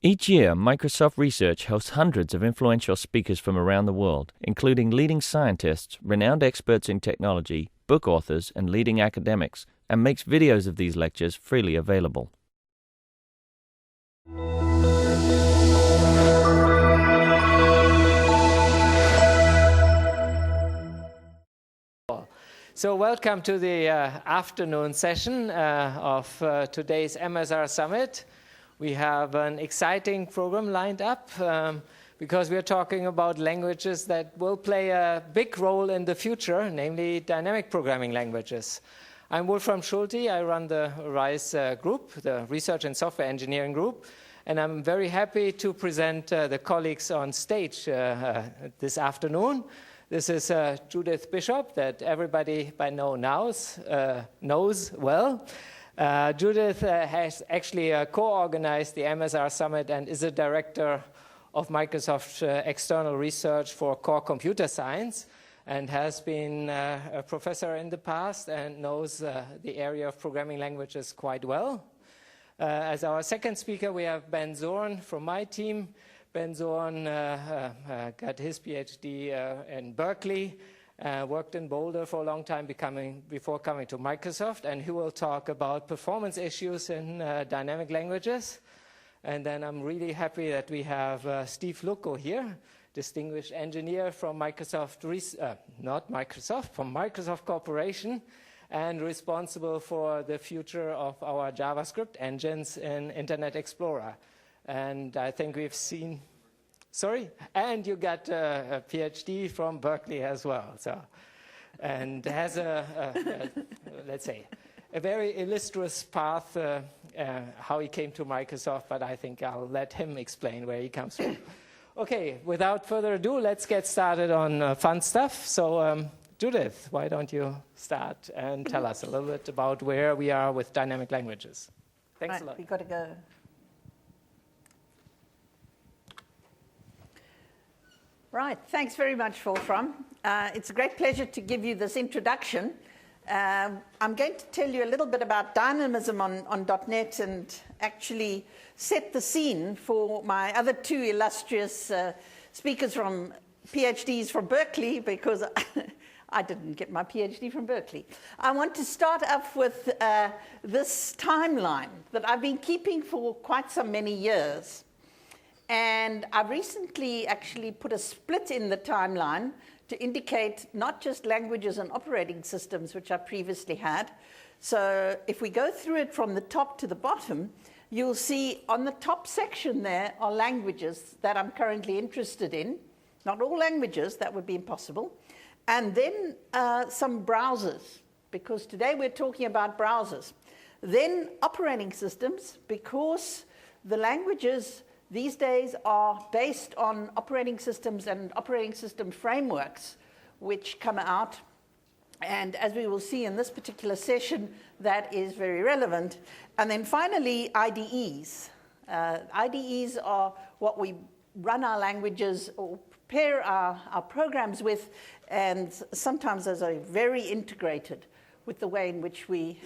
Each year, Microsoft Research hosts hundreds of influential speakers from around the world, including leading scientists, renowned experts in technology, book authors, and leading academics, and makes videos of these lectures freely available. So welcome to the afternoon session of today's MSR Summit. We have an exciting program lined up because we are talking about languages that will play a big role in the future, namely dynamic programming languages. I'm Wolfram Schulte. I run the RISE group, the Research and Software Engineering group, and I'm very happy to present the colleagues on stage this afternoon. This is Judith Bishop, that everybody by now knows well. Judith has actually co-organized the MSR Summit and is a director of Microsoft External Research for Core Computer Science, and has been a professor in the past and knows the area of programming languages quite well. As our second speaker, we have Ben Zorn from my team. Ben Zorn got his PhD in Berkeley, worked in Boulder for a long time before coming to Microsoft, and he will talk about performance issues in dynamic languages. And then I'm really happy that we have Steve Lucco here, distinguished engineer from Microsoft, from Microsoft Corporation, and responsible for the future of our JavaScript engines in Internet Explorer. And I think we've seen, and you got a PhD from Berkeley as well. So, and has let's say, a very illustrious path how he came to Microsoft, but I think I'll let him explain where he comes from. Okay, without further ado, let's get started on fun stuff. So, Judith, why don't you start and tell us a little bit about where we are with dynamic languages? Thanks a lot. We've got to go. Right, thanks very much, Wolfram. It's a great pleasure to give you this introduction. I'm going to tell you a little bit about dynamism on .NET and actually set the scene for my other two illustrious speakers from PhDs from Berkeley, because I didn't get my PhD from Berkeley. I want to start off with this timeline that I've been keeping for quite so many years. And I've recently actually put a split in the timeline to indicate not just languages and operating systems, which I previously had. So if we go through it from the top to the bottom, you'll see on the top section there are languages that I'm currently interested in. Not all languages, that would be impossible. And then some browsers, because today we're talking about browsers. Then operating systems, because the languages these days are based on operating systems and operating system frameworks which come out. And as we will see in this particular session, that is very relevant. And then finally, IDEs. IDEs are what we run our languages or prepare our programs with, and sometimes those are very integrated with the way in which we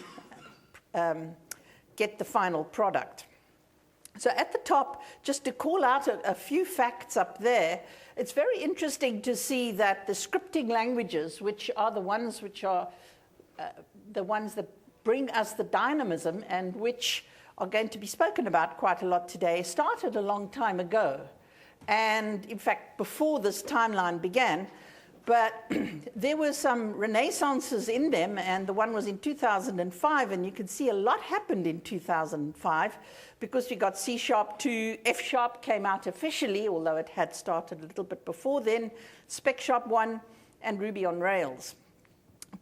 get the final product. So at the top, just to call out a few facts up there, it's very interesting to see that the scripting languages, which are the ones that bring us the dynamism and which are going to be spoken about quite a lot today, started a long time ago. And in fact, before this timeline began, but there were some renaissances in them, and the one was in 2005, and you can see a lot happened in 2005 because you got C#2, F# came out officially, although it had started a little bit before then, Spec Sharp 1, and Ruby on Rails.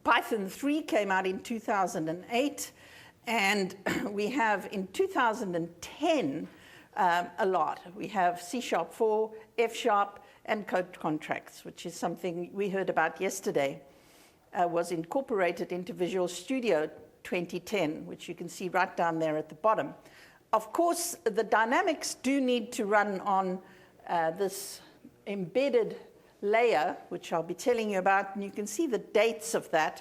Python 3 came out in 2008, and we have in 2010 a lot. We have C#4, F#, and code contracts, which is something we heard about yesterday, was incorporated into Visual Studio 2010, which you can see right down there at the bottom. Of course, the dynamics do need to run on this embedded layer, which I'll be telling you about, and you can see the dates of that.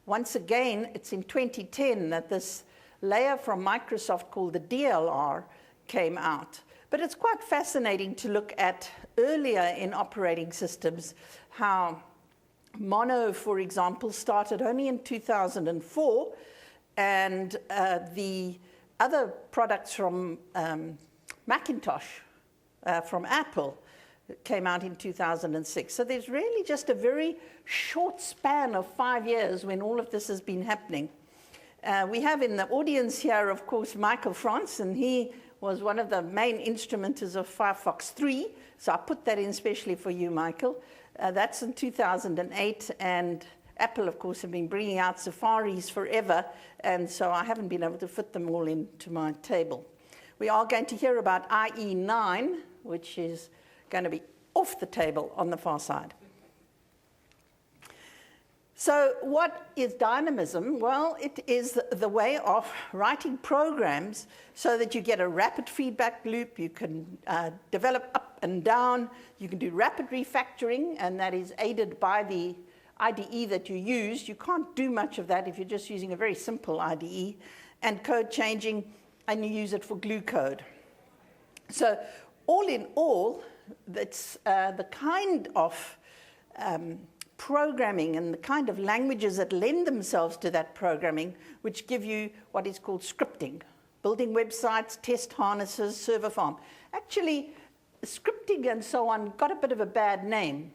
Once again, it's in 2010 that this layer from Microsoft called the DLR came out. But it's quite fascinating to look at earlier in operating systems how Mono, for example, started only in 2004, and the other products from Macintosh, from Apple, came out in 2006. So there's really just a very short span of 5 years when all of this has been happening. We have in the audience here, of course, Michael France, and he was one of the main instrumenters of Firefox 3. So I put that in especially for you, Michael. That's in 2008, and Apple, of course, have been bringing out Safaris forever, and so I haven't been able to fit them all into my table. We are going to hear about IE9, which is going to be off the table on the far side. So what is dynamism? Well, it is the way of writing programs so that you get a rapid feedback loop. You can develop up and down. You can do rapid refactoring, and that is aided by the IDE that you use. You can't do much of that if you're just using a very simple IDE. And code changing, and you use it for glue code. So all in all, that's the kind of programming and the kind of languages that lend themselves to that programming, which give you what is called scripting, building websites, test harnesses, server farm. Actually, scripting and so on got a bit of a bad name.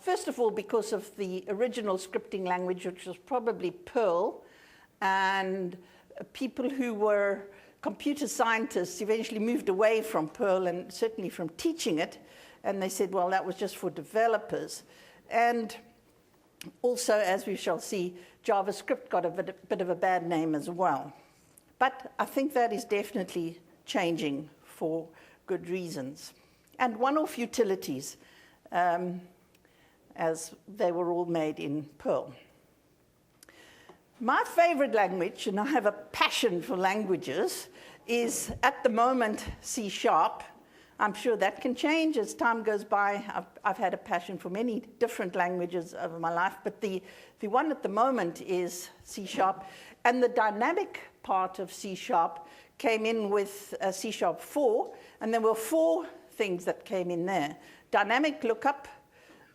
First of all, because of the original scripting language, which was probably Perl, and people who were computer scientists eventually moved away from Perl and certainly from teaching it, and they said, well, that was just for developers. And also, as we shall see, JavaScript got a bit of a bad name as well. But I think that is definitely changing for good reasons. And one-off utilities, as they were all made in Perl. My favorite language, and I have a passion for languages, is at the moment C#. I'm sure that can change as time goes by. I've had a passion for many different languages over my life, but the one at the moment is C#. And the dynamic part of C# came in with C#4, and there were 4 things that came in there. Dynamic lookup,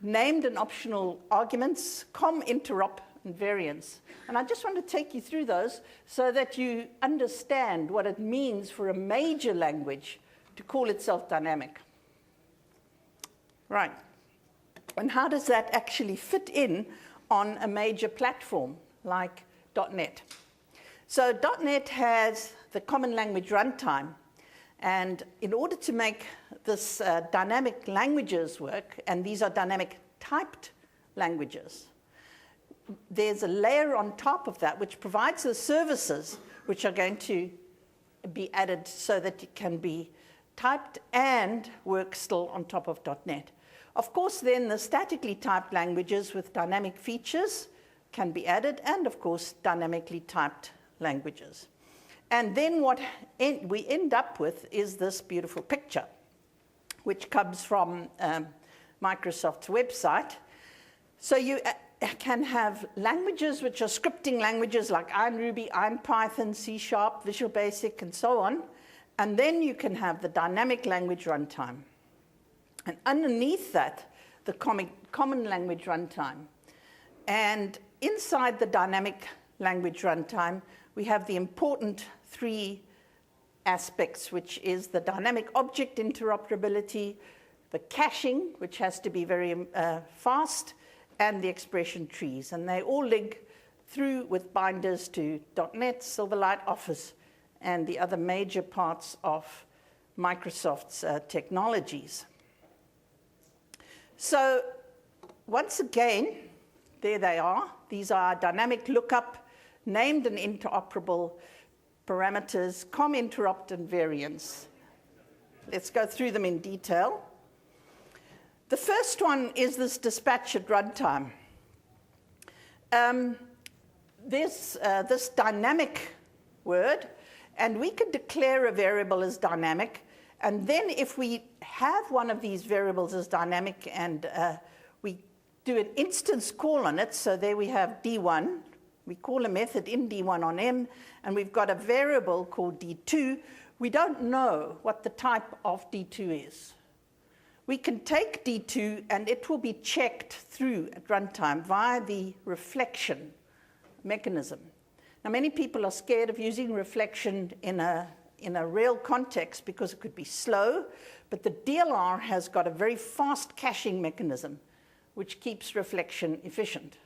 named and optional arguments, com interop, and variance. And I just want to take you through those so that you understand what it means for a major language to call itself dynamic. Right. And how does that actually fit in on a major platform like .NET? So .NET has the Common Language Runtime. And in order to make this dynamic languages work, and these are dynamic typed languages, there's a layer on top of that which provides the services which are going to be added so that it can be typed and work still on top of .NET. Of course, then the statically typed languages with dynamic features can be added, and of course, dynamically typed languages. And then what we end up with is this beautiful picture, which comes from Microsoft's website. So you can have languages which are scripting languages like IronRuby, IronPython, C#, Visual Basic, and so on. And then you can have the dynamic language runtime. And underneath that, the common language runtime. And inside the dynamic language runtime, we have the important 3 aspects, which is the dynamic object interoperability, the caching, which has to be very fast, and the expression trees. And they all link through with binders to .NET, Silverlight, Office, and the other major parts of Microsoft's technologies. So once again, there they are. These are dynamic lookup, named and interoperable parameters, com interrupt, and variance. Let's go through them in detail. The first one is this dispatch at runtime. There's this dynamic word, and we can declare a variable as dynamic, and then if we have one of these variables as dynamic and we do an instance call on it, so there we have D1, we call a method in D1 on M, and we've got a variable called D2, we don't know what the type of D2 is. We can take D2 and it will be checked through at runtime via the reflection mechanism. Now, many people are scared of using reflection in a real context because it could be slow, but the DLR has got a very fast caching mechanism which keeps reflection efficient.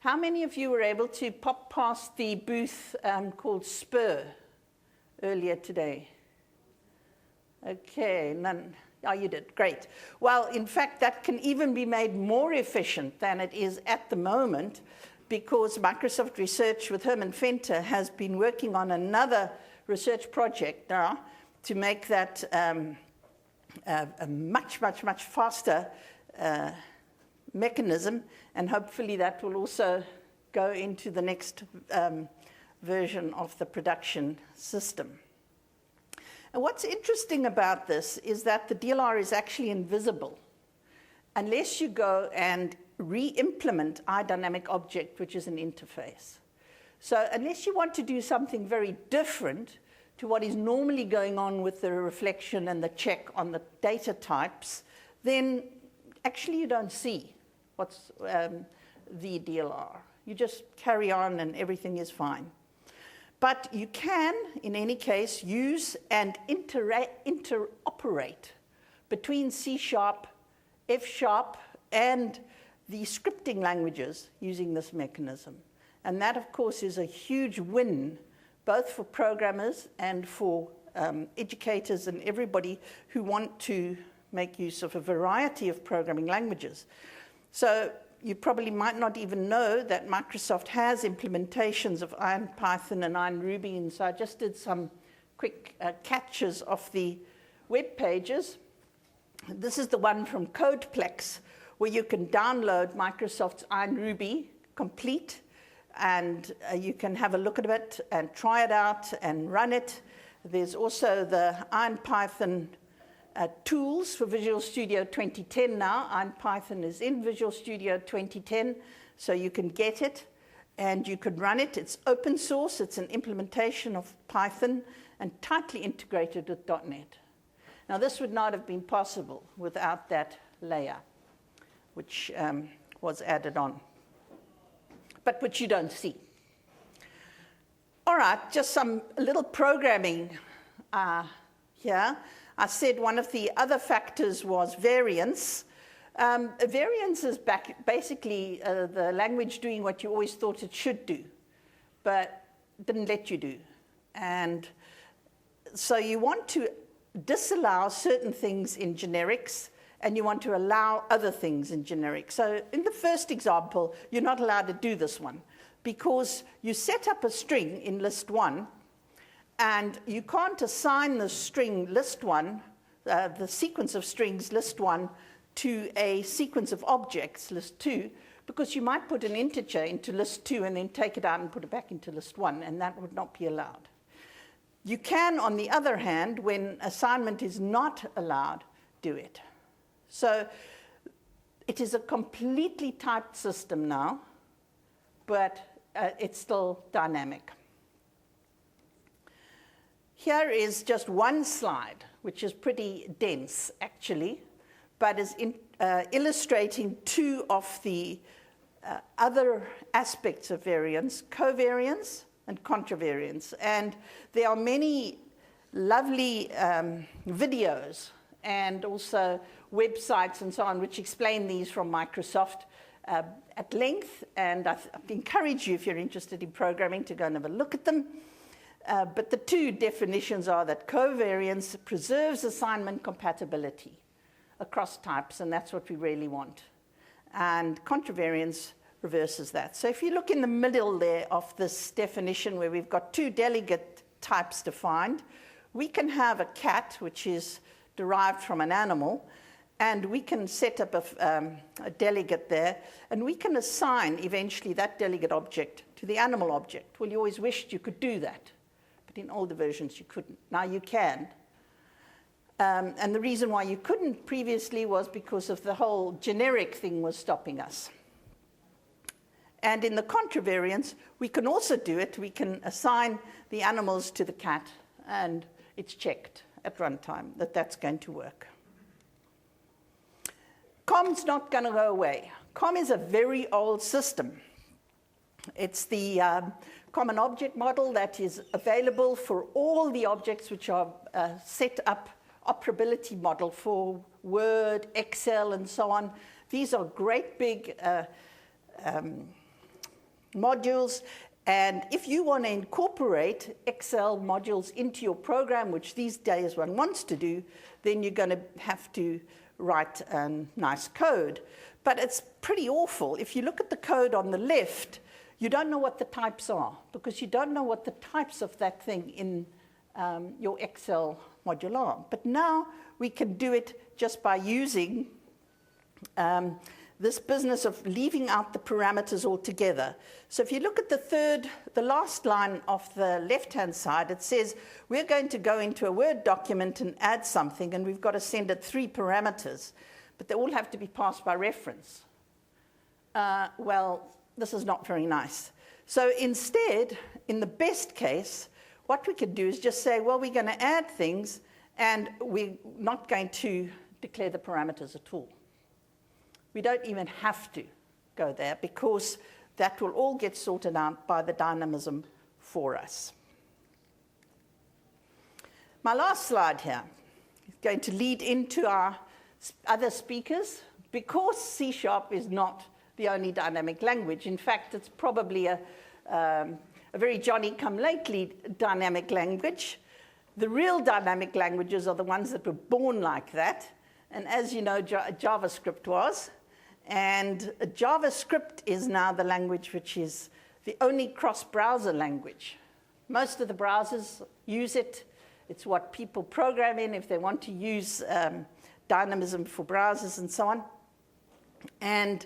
How many of you were able to pop past the booth called Spur earlier today? Okay, none. Oh, you did. Great. Well, in fact, that can even be made more efficient than it is at the moment, because Microsoft Research with Herman Fenter has been working on another research project now to make that a much, much, much faster mechanism, and hopefully that will also go into the next version of the production system. And what's interesting about this is that the DLR is actually invisible unless you go and re-implement iDynamicObject, which is an interface. So unless you want to do something very different to what is normally going on with the reflection and the check on the data types, then actually you don't see what's the DLR. You just carry on and everything is fine. But you can, in any case, use and interoperate between C#, F#, and the scripting languages using this mechanism. And that, of course, is a huge win, both for programmers and for educators and everybody who want to make use of a variety of programming languages. So you probably might not even know that Microsoft has implementations of IronPython and IronRuby, and so I just did some quick catches of the web pages. This is the one from CodePlex, where you can download Microsoft's IronRuby complete, and you can have a look at it and try it out and run it. There's also the IronPython tools for Visual Studio 2010 now. IronPython is in Visual Studio 2010, so you can get it and you can run it. It's open source. It's an implementation of Python and tightly integrated with .NET. Now, this would not have been possible without that layer, which was added on, but which you don't see. All right, just some little programming here. I said one of the other factors was variance. Variance is basically the language doing what you always thought it should do, but didn't let you do. And so you want to disallow certain things in generics, and you want to allow other things in generics. So in the first example, you're not allowed to do this one, because you set up a string in list 1, and you can't assign the string list 1, the sequence of strings list 1, to a sequence of objects list 2, because you might put an integer into list 2 and then take it out and put it back into list 1, and that would not be allowed. You can, on the other hand, when assignment is not allowed, do it. So it is a completely typed system now, but it's still dynamic. Here is just one slide, which is pretty dense, actually, but is illustrating two of the other aspects of variance, covariance and contravariance. And there are many lovely videos and also websites and so on which explain these from Microsoft at length. And I encourage you, if you're interested in programming, to go and have a look at them. But the two definitions are that covariance preserves assignment compatibility across types, and that's what we really want. And contravariance reverses that. So if you look in the middle there of this definition where we've got two delegate types defined, we can have a cat, which is derived from an animal, and we can set up a delegate there, and we can assign eventually that delegate object to the animal object. Well, you always wished you could do that, but in older versions you couldn't. Now you can. And the reason why you couldn't previously was because of the whole generic thing was stopping us. And in the contravariance, we can also do it. We can assign the animals to the cat, and it's checked at runtime that that's going to work. COM's not going to go away. COM is a very old system. It's the Common Object Model that is available for all the objects which are set up operability model for Word, Excel, and so on. These are great big modules. And if you want to incorporate Excel modules into your program, which these days one wants to do, then you're going to have to write nice code. But it's pretty awful. If you look at the code on the left, you don't know what the types are, because you don't know what the types of that thing in your Excel module are. But now we can do it just by using this business of leaving out the parameters altogether. So if you look at the last line of the left-hand side, it says we're going to go into a Word document and add something, and we've got to send it 3 parameters, but they all have to be passed by reference. Well, this is not very nice. So instead, in the best case, what we could do is just say, well, we're going to add things, and we're not going to declare the parameters at all. We don't even have to go there, because that will all get sorted out by the dynamism for us. My last slide here is going to lead into our other speakers. Because C# is not the only dynamic language. In fact, it's probably a very Johnny-come-lately dynamic language. The real dynamic languages are the ones that were born like that. And as you know, JavaScript was. And JavaScript is now the language which is the only cross-browser language. Most of the browsers use it. It's what people program in if they want to use dynamism for browsers and so on. And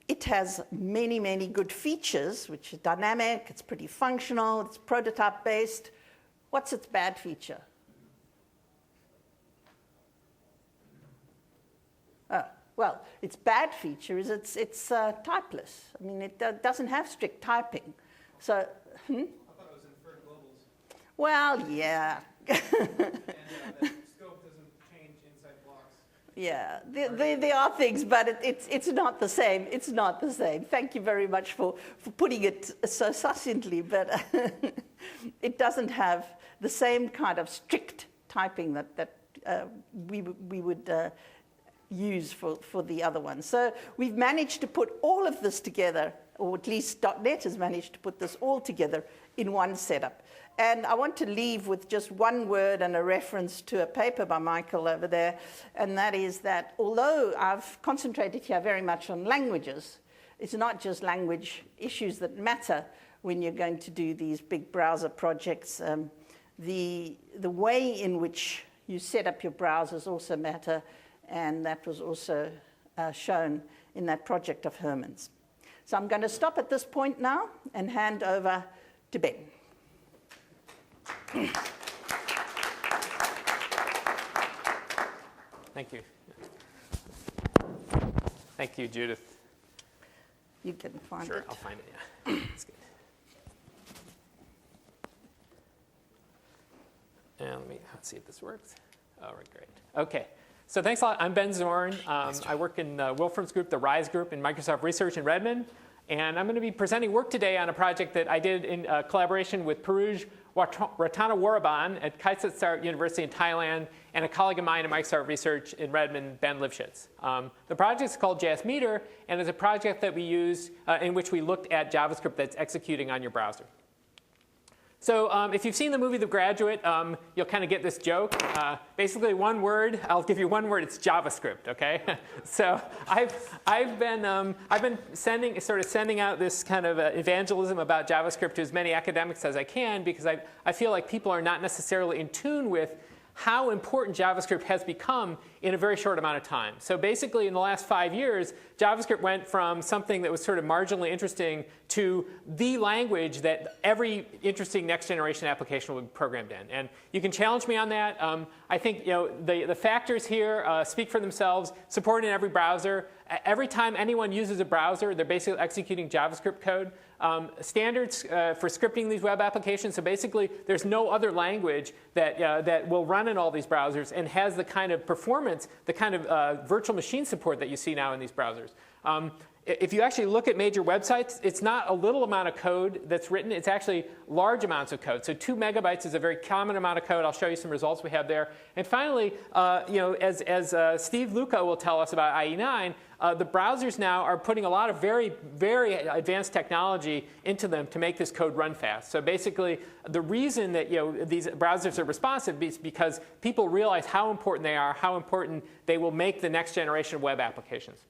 it has many, many good features, which is dynamic, it's pretty functional, it's prototype-based. What's its bad feature? Well, its bad feature is it's typeless. I mean, it doesn't have strict typing. So, I thought it was inferred globals. Well, yeah. And that scope doesn't change inside blocks. Yeah, there are things, but it's not the same. It's not the same. Thank you very much for putting it so succinctly, but it doesn't have the same kind of strict typing that we would use for the other one. So we've managed to put all of this together, or at least .NET has managed to put this all together in one setup. And I want to leave with just one word and a reference to a paper by Michael over there, and that is that although I've concentrated here very much on languages, it's not just language issues that matter when you're going to do these big browser projects. The way in which you set up your browsers also matter, and that was also shown in that project of Herman's. So I'm going to stop at this point now and hand over to Ben. Thank you. Thank you, Judith. You can find it. Sure, I'll find it, yeah. That's good. And let's see if this works. All right, great. Okay. So thanks a lot. I'm Ben Zorn. I work in Wolfram's group, the RISE group in Microsoft Research in Redmond. And I'm going to be presenting work today on a project that I did in collaboration with Paruj Ratnawaraban at Kaiserslautern University in Thailand and a colleague of mine in Microsoft Research in Redmond, Ben Lifshitz. The project is called JS Meter, and is a project that we used in which we looked at JavaScript that's executing on your browser. So if you've seen the movie The Graduate, you'll kind of get this joke. Basically, one word. I'll give you one word. It's JavaScript. Okay. So I've been sending out this kind of evangelism about JavaScript to as many academics as I can, because I feel like people are not necessarily in tune with how important JavaScript has become in a very short amount of time. So basically, in the last 5 years, JavaScript went from something that was sort of marginally interesting to the language that every interesting next generation application will be programmed in. And you can challenge me on that. I think the factors here speak for themselves. Supported in every browser. Every time anyone uses a browser, they're basically executing JavaScript code. Standards for scripting these web applications. So basically, there's no other language that will run in all these browsers and has the kind of performance, the kind of virtual machine support that you see now in these browsers. If you actually look at major websites, it's not a little amount of code that's written. It's actually large amounts of code. So 2 megabytes is a very common amount of code. I'll show you some results we have there. And finally, as Steve Luca will tell us about IE9, the browsers now are putting a lot of very, very advanced technology into them to make this code run fast. So basically, the reason that these browsers are responsive is because people realize how important they are, how important they will make the next generation of web applications.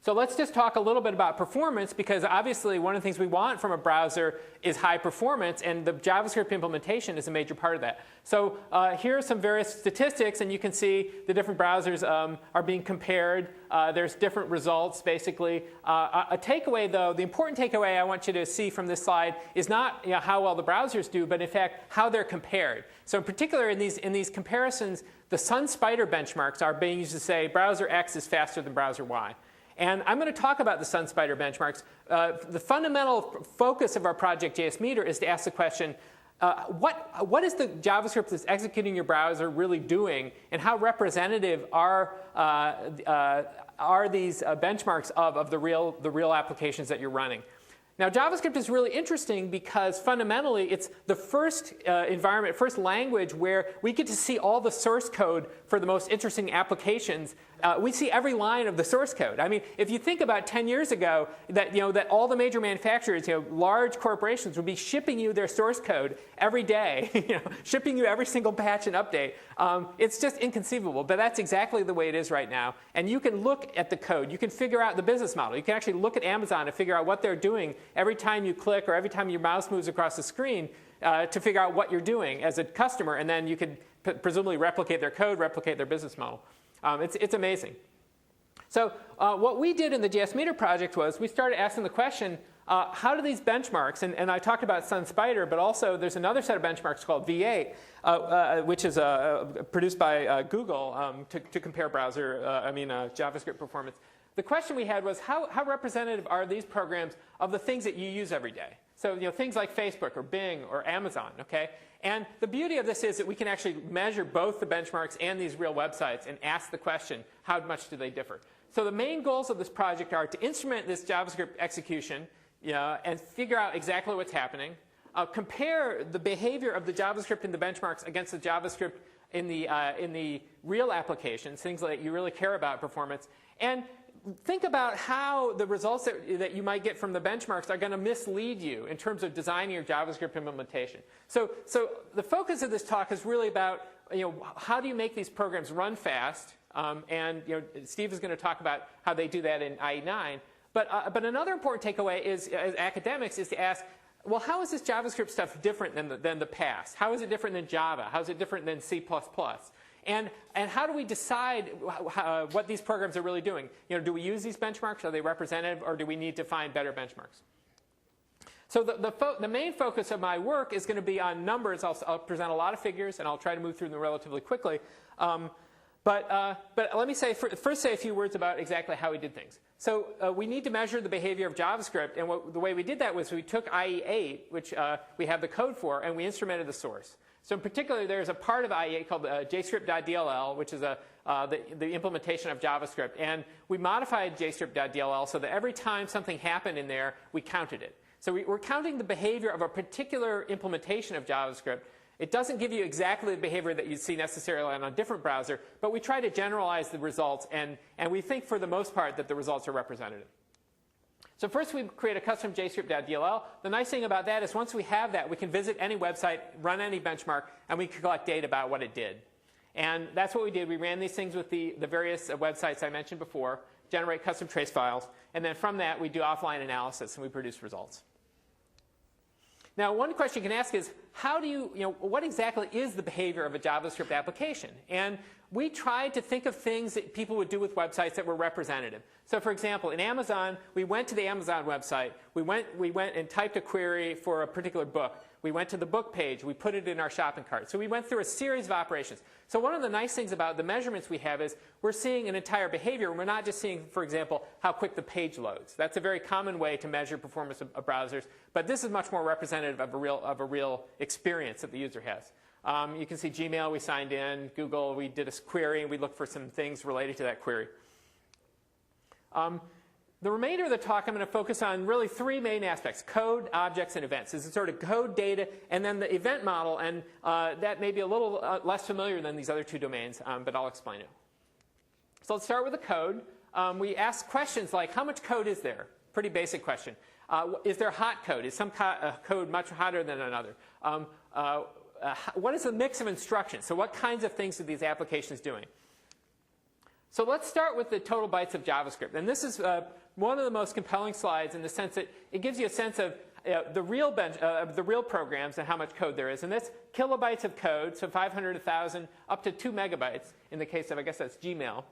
So let's just talk a little bit about performance, because obviously one of the things we want from a browser is high performance, and the JavaScript implementation is a major part of that. So here are some various statistics, and you can see the different browsers are being compared. There's different results, basically. A takeaway, though, the important takeaway I want you to see from this slide is not how well the browsers do, but in fact how they're compared. So in particular, in these comparisons, the Sun Spider benchmarks are being used to say browser X is faster than browser Y. And I'm going to talk about the Sun Spider benchmarks. The fundamental focus of our project JS Meter is to ask the question, what is the JavaScript that's executing your browser really doing, and how representative are these benchmarks of the real applications that you're running? Now, JavaScript is really interesting because fundamentally it's the first environment, first language where we get to see all the source code for the most interesting applications. We see every line of the source code. I mean, if you think about 10 years ago, that that all the major manufacturers, large corporations, would be shipping you their source code every day, shipping you every single patch and update. It's just inconceivable, but that's exactly the way it is right now. And you can look at the code. You can figure out the business model. You can actually look at Amazon and figure out what they're doing every time you click or every time your mouse moves across the screen to figure out what you're doing as a customer, and then you can presumably replicate their code, replicate their business model. It's amazing. So what we did in the JS Meter project was we started asking the question, how do these benchmarks, and I talked about Sun Spider, but also there's another set of benchmarks called V8, which is produced by Google to compare JavaScript performance. The question we had was, how representative are these programs of the things that you use every day? So things like Facebook or Bing or Amazon, okay? And the beauty of this is that we can actually measure both the benchmarks and these real websites and ask the question, how much do they differ? So the main goals of this project are to instrument this JavaScript execution and figure out exactly what's happening, compare the behavior of the JavaScript in the benchmarks against the JavaScript in the real applications, things that you really care about performance, and think about how the results that you might get from the benchmarks are going to mislead you in terms of designing your JavaScript implementation. So the focus of this talk is really about how do you make these programs run fast, and Steve is going to talk about how they do that in IE9. But another important takeaway is, as academics, is to ask, well, how is this JavaScript stuff different than the past? How is it different than Java? How is it different than C++? And how do we decide what these programs are really doing? Do we use these benchmarks? Are they representative, or do we need to find better benchmarks? So the main focus of my work is going to be on numbers. I'll present a lot of figures, and I'll try to move through them relatively quickly. But let me first say a few words about exactly how we did things. So we need to measure the behavior of JavaScript, and the way we did that was we took IE8, which we have the code for, and we instrumented the source. So in particular, there's a part of IE8 called jscript.dll, which is the implementation of JavaScript. And we modified jscript.dll so that every time something happened in there, we counted it. So we're counting the behavior of a particular implementation of JavaScript. It doesn't give you exactly the behavior that you'd see necessarily on a different browser, but we try to generalize the results, and we think for the most part that the results are representative. So first we create a custom jscript.dll. The nice thing about that is once we have that, we can visit any website, run any benchmark, and we can collect data about what it did. And that's what we did. We ran these things with the various websites I mentioned before, generate custom trace files, and then from that we do offline analysis and we produce results. Now, one question you can ask is, how do what exactly is the behavior of a JavaScript application? And we tried to think of things that people would do with websites that were representative. So, for example, in Amazon, we went to the Amazon website. We went and typed a query for a particular book. We went to the book page. We put it in our shopping cart. So we went through a series of operations. So one of the nice things about the measurements we have is we're seeing an entire behavior. We're not just seeing, for example, how quick the page loads. That's a very common way to measure performance of browsers. But this is much more representative of a real experience that the user has. You can see Gmail, we signed in. Google, we did a query, and we looked for some things related to that query. The remainder of the talk, I'm going to focus on really three main aspects: code, objects, and events. This is sort of code, data, and then the event model. And that may be a little less familiar than these other two domains, but I'll explain it. So let's start with the code. We ask questions like, how much code is there? Pretty basic question. Is there hot code? Is some code much hotter than another? What is the mix of instructions? So what kinds of things are these applications doing? So let's start with the total bytes of JavaScript. And this is one of the most compelling slides in the sense that it gives you a sense of the real programs and how much code there is. And that's kilobytes of code, so 500, 1,000, up to 2 megabytes in the case of, I guess that's Gmail,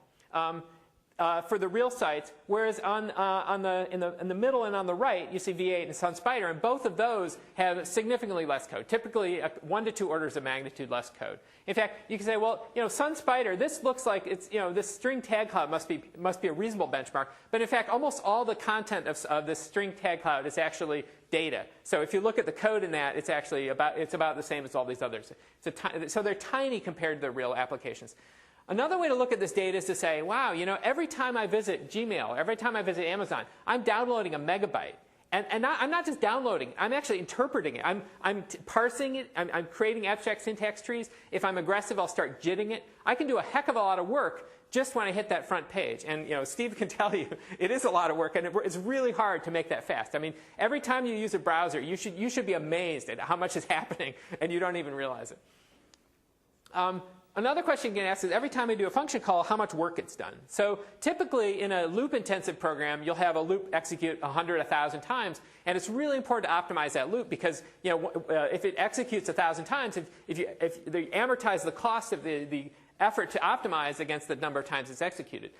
for the real sites. Whereas in the middle and on the right, you see V8 and SunSpider, and both of those have significantly less code, typically 1 to 2 orders of magnitude less code. In fact, you can say, well, SunSpider, this looks like it's, this string tag cloud must be a reasonable benchmark. But in fact, almost all the content of this string tag cloud is actually data. So if you look at the code in that, it's actually about the same as all these others. So they're tiny compared to the real applications. Another way to look at this data is to say, wow, every time I visit Gmail, every time I visit Amazon, I'm downloading a megabyte. And I'm not just downloading, I'm actually interpreting it. I'm parsing it. I'm creating abstract syntax trees. If I'm aggressive, I'll start jitting it. I can do a heck of a lot of work just when I hit that front page. And Steve can tell you, it is a lot of work, and it's really hard to make that fast. I mean, every time you use a browser, you should be amazed at how much is happening, and you don't even realize it. Another question you can ask is, every time I do a function call, how much work gets done? So typically, in a loop-intensive program, you'll have a loop execute 100, 1,000 times. And it's really important to optimize that loop because if it executes 1,000 times, if they amortize the cost of the effort to optimize against the number of times it's executed.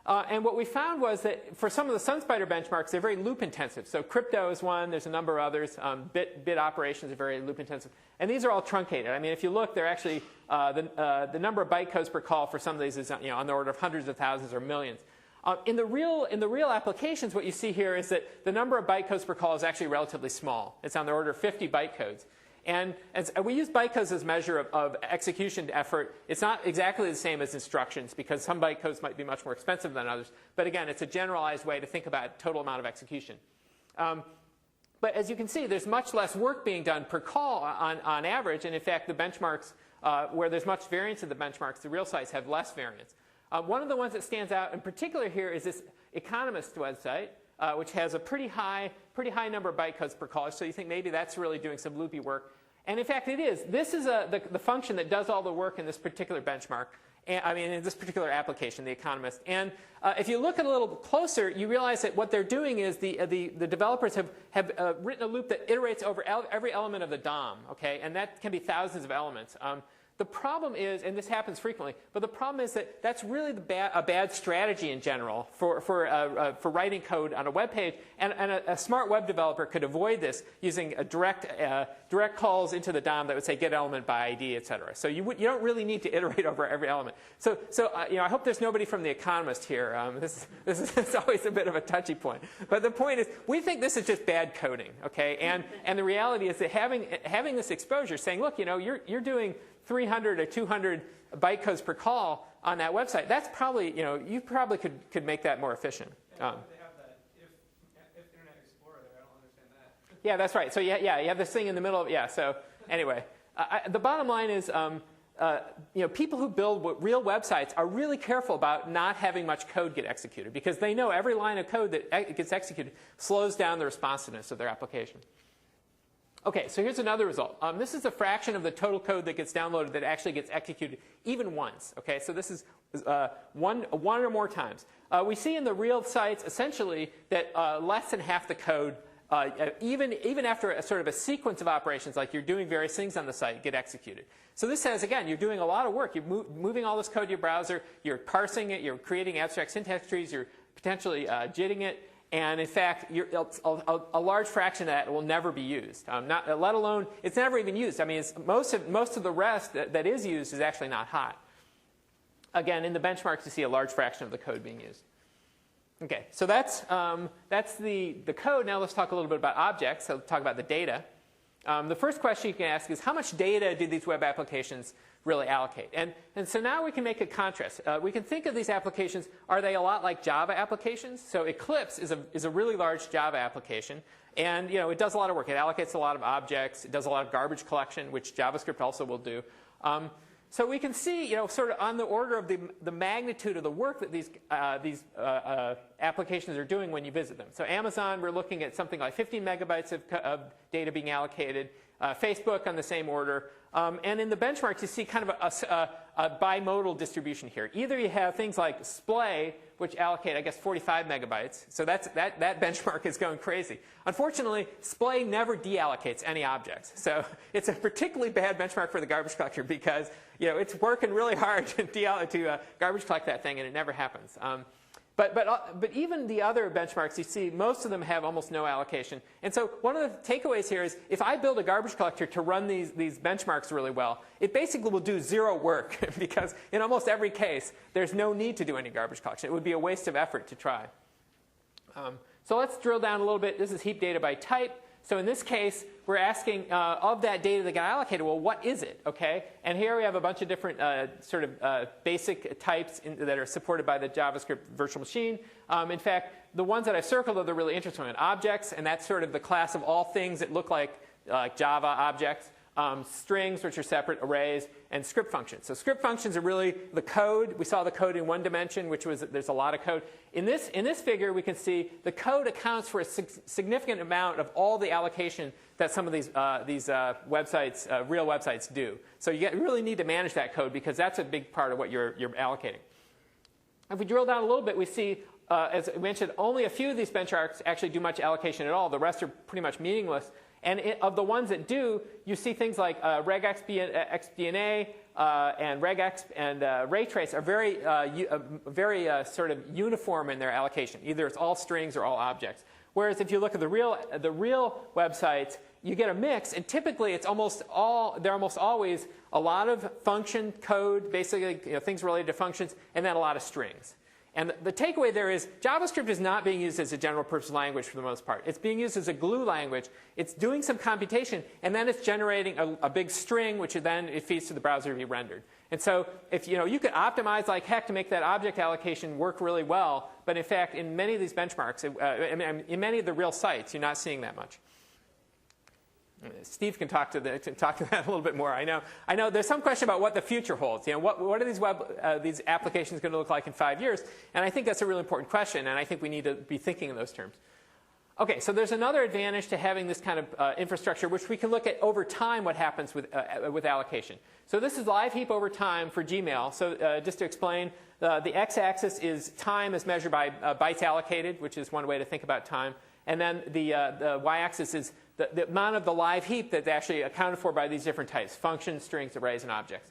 And what we found was that for some of the SunSpider benchmarks, they're very loop-intensive. So crypto is one. There's a number of others. Bit operations are very loop-intensive. And these are all truncated. I mean, if you look, they're actually the number of bytecodes per call for some of these is on the order of hundreds of thousands or millions. In the real applications, what you see here is that the number of bytecodes per call is actually relatively small. It's on the order of 50 bytecodes. And we use bytecodes as a measure of execution effort. It's not exactly the same as instructions because some bytecodes might be much more expensive than others. But again, it's a generalized way to think about total amount of execution. But as you can see, there's much less work being done per call on average. And in fact, the benchmarks, where there's much variance in the benchmarks, the real sites have less variance. One of the ones that stands out in particular here is this Economist website, which has a pretty high number of bytecodes per call. So you think maybe that's really doing some loopy work. And in fact, it is. This is the function that does all the work in this particular benchmark. In this particular application, the Economist. And if you look at it a little closer, you realize that what they're doing is the developers have written a loop that iterates over every element of the DOM. Okay, and that can be thousands of elements. The problem is, and this happens frequently, but the problem is that that's really a bad strategy in general for writing code on a web page. And a smart web developer could avoid this using a direct calls into the DOM that would say get element by ID, et cetera. So you don't really need to iterate over every element. So I hope there's nobody from The Economist here. This is always a bit of a touchy point. But the point is, we think this is just bad coding. Okay, and the reality is that having this exposure, saying, look, you're doing 300 or 200 bytecodes per call on that website. That's probably, you probably could make that more efficient. They have that if Internet Explorer there. I don't understand that. Yeah, that's right. So you have this thing in the middle of, so anyway. The bottom line is, people who build real websites are really careful about not having much code get executed because they know every line of code that gets executed slows down the responsiveness of their application. Okay, so here's another result. This is a fraction of the total code that gets downloaded that actually gets executed even once. Okay, so this is one or more times. We see in the real sites essentially that less than half the code even after a sort of a sequence of operations, like you're doing various things on the site, get executed. So this says, again, you're doing a lot of work. You're moving all this code to your browser. You're parsing it. You're creating abstract syntax trees. You're potentially JITting it. And in fact, a large fraction of that will never be used. Let alone, it's never even used. I mean, most of the rest that is used is actually not hot. Again, in the benchmarks, you see a large fraction of the code being used. Okay, so that's the code. Now let's talk a little bit about objects. So talk about the data. The first question you can ask is, how much data do these web applications really allocate? And so now we can make a contrast. We can think of these applications, are they a lot like Java applications? So Eclipse is a really large Java application. And it does a lot of work. It allocates a lot of objects. It does a lot of garbage collection, which JavaScript also will do. So we can see, sort of on the order of the magnitude of the work that these applications are doing when you visit them. So Amazon, we're looking at something like 15 megabytes of data being allocated. Facebook on the same order. And in the benchmarks, you see kind of a bimodal distribution here. Either you have things like Splay, which allocate, I guess, 45 megabytes. So that benchmark is going crazy. Unfortunately, Splay never deallocates any objects. So it's a particularly bad benchmark for the garbage collector because it's working really hard to garbage collect that thing, and it never happens. But even the other benchmarks, you see, most of them have almost no allocation. And so one of the takeaways here is, if I build a garbage collector to run these benchmarks really well, it basically will do zero work because in almost every case, there's no need to do any garbage collection. It would be a waste of effort to try. So let's drill down a little bit. This is heap data by type. So in this case, we're asking of that data that got allocated, well, what is it? Okay? And here we have a bunch of different basic types that are supported by the JavaScript virtual machine. In fact, the ones that I've circled are the really interesting ones. Objects, and that's sort of the class of all things that look like Java objects. Strings, which are separate arrays, and script functions. So script functions are really the code. We saw the code in one dimension, which was there's a lot of code. In this figure, we can see the code accounts for a significant amount of all the allocation that some of these websites, real websites, do. So you really need to manage that code because that's a big part of what you're allocating. If we drill down a little bit, we see, as I mentioned, only a few of these benchmarks actually do much allocation at all. The rest are pretty much meaningless. And of the ones that do, you see things like regexDNA and regexp and raytrace are very sort of uniform in their allocation. Either it's all strings or all objects. Whereas if you look at the real websites, you get a mix, and typically they're almost always a lot of function code, basically things related to functions, and then a lot of strings. And the takeaway there is JavaScript is not being used as a general purpose language for the most part. It's being used as a glue language. It's doing some computation, and then it's generating a big string, which then it feeds to the browser to be rendered. And so if you could optimize like heck to make that object allocation work really well, but in fact, in many of these benchmarks, in many of the real sites, you're not seeing that much. Steve can talk to that a little bit more. I know there's some question about what the future holds. What are these applications going to look like in 5 years? And I think that's a really important question, and I think we need to be thinking in those terms. Okay, so there's another advantage to having this kind of infrastructure, which we can look at over time what happens with allocation. So this is live heap over time for Gmail. So just to explain, the x-axis is time as measured by bytes allocated, which is one way to think about time. And then the y-axis is the amount of the live heap that's actually accounted for by these different types: functions, strings, arrays, and objects.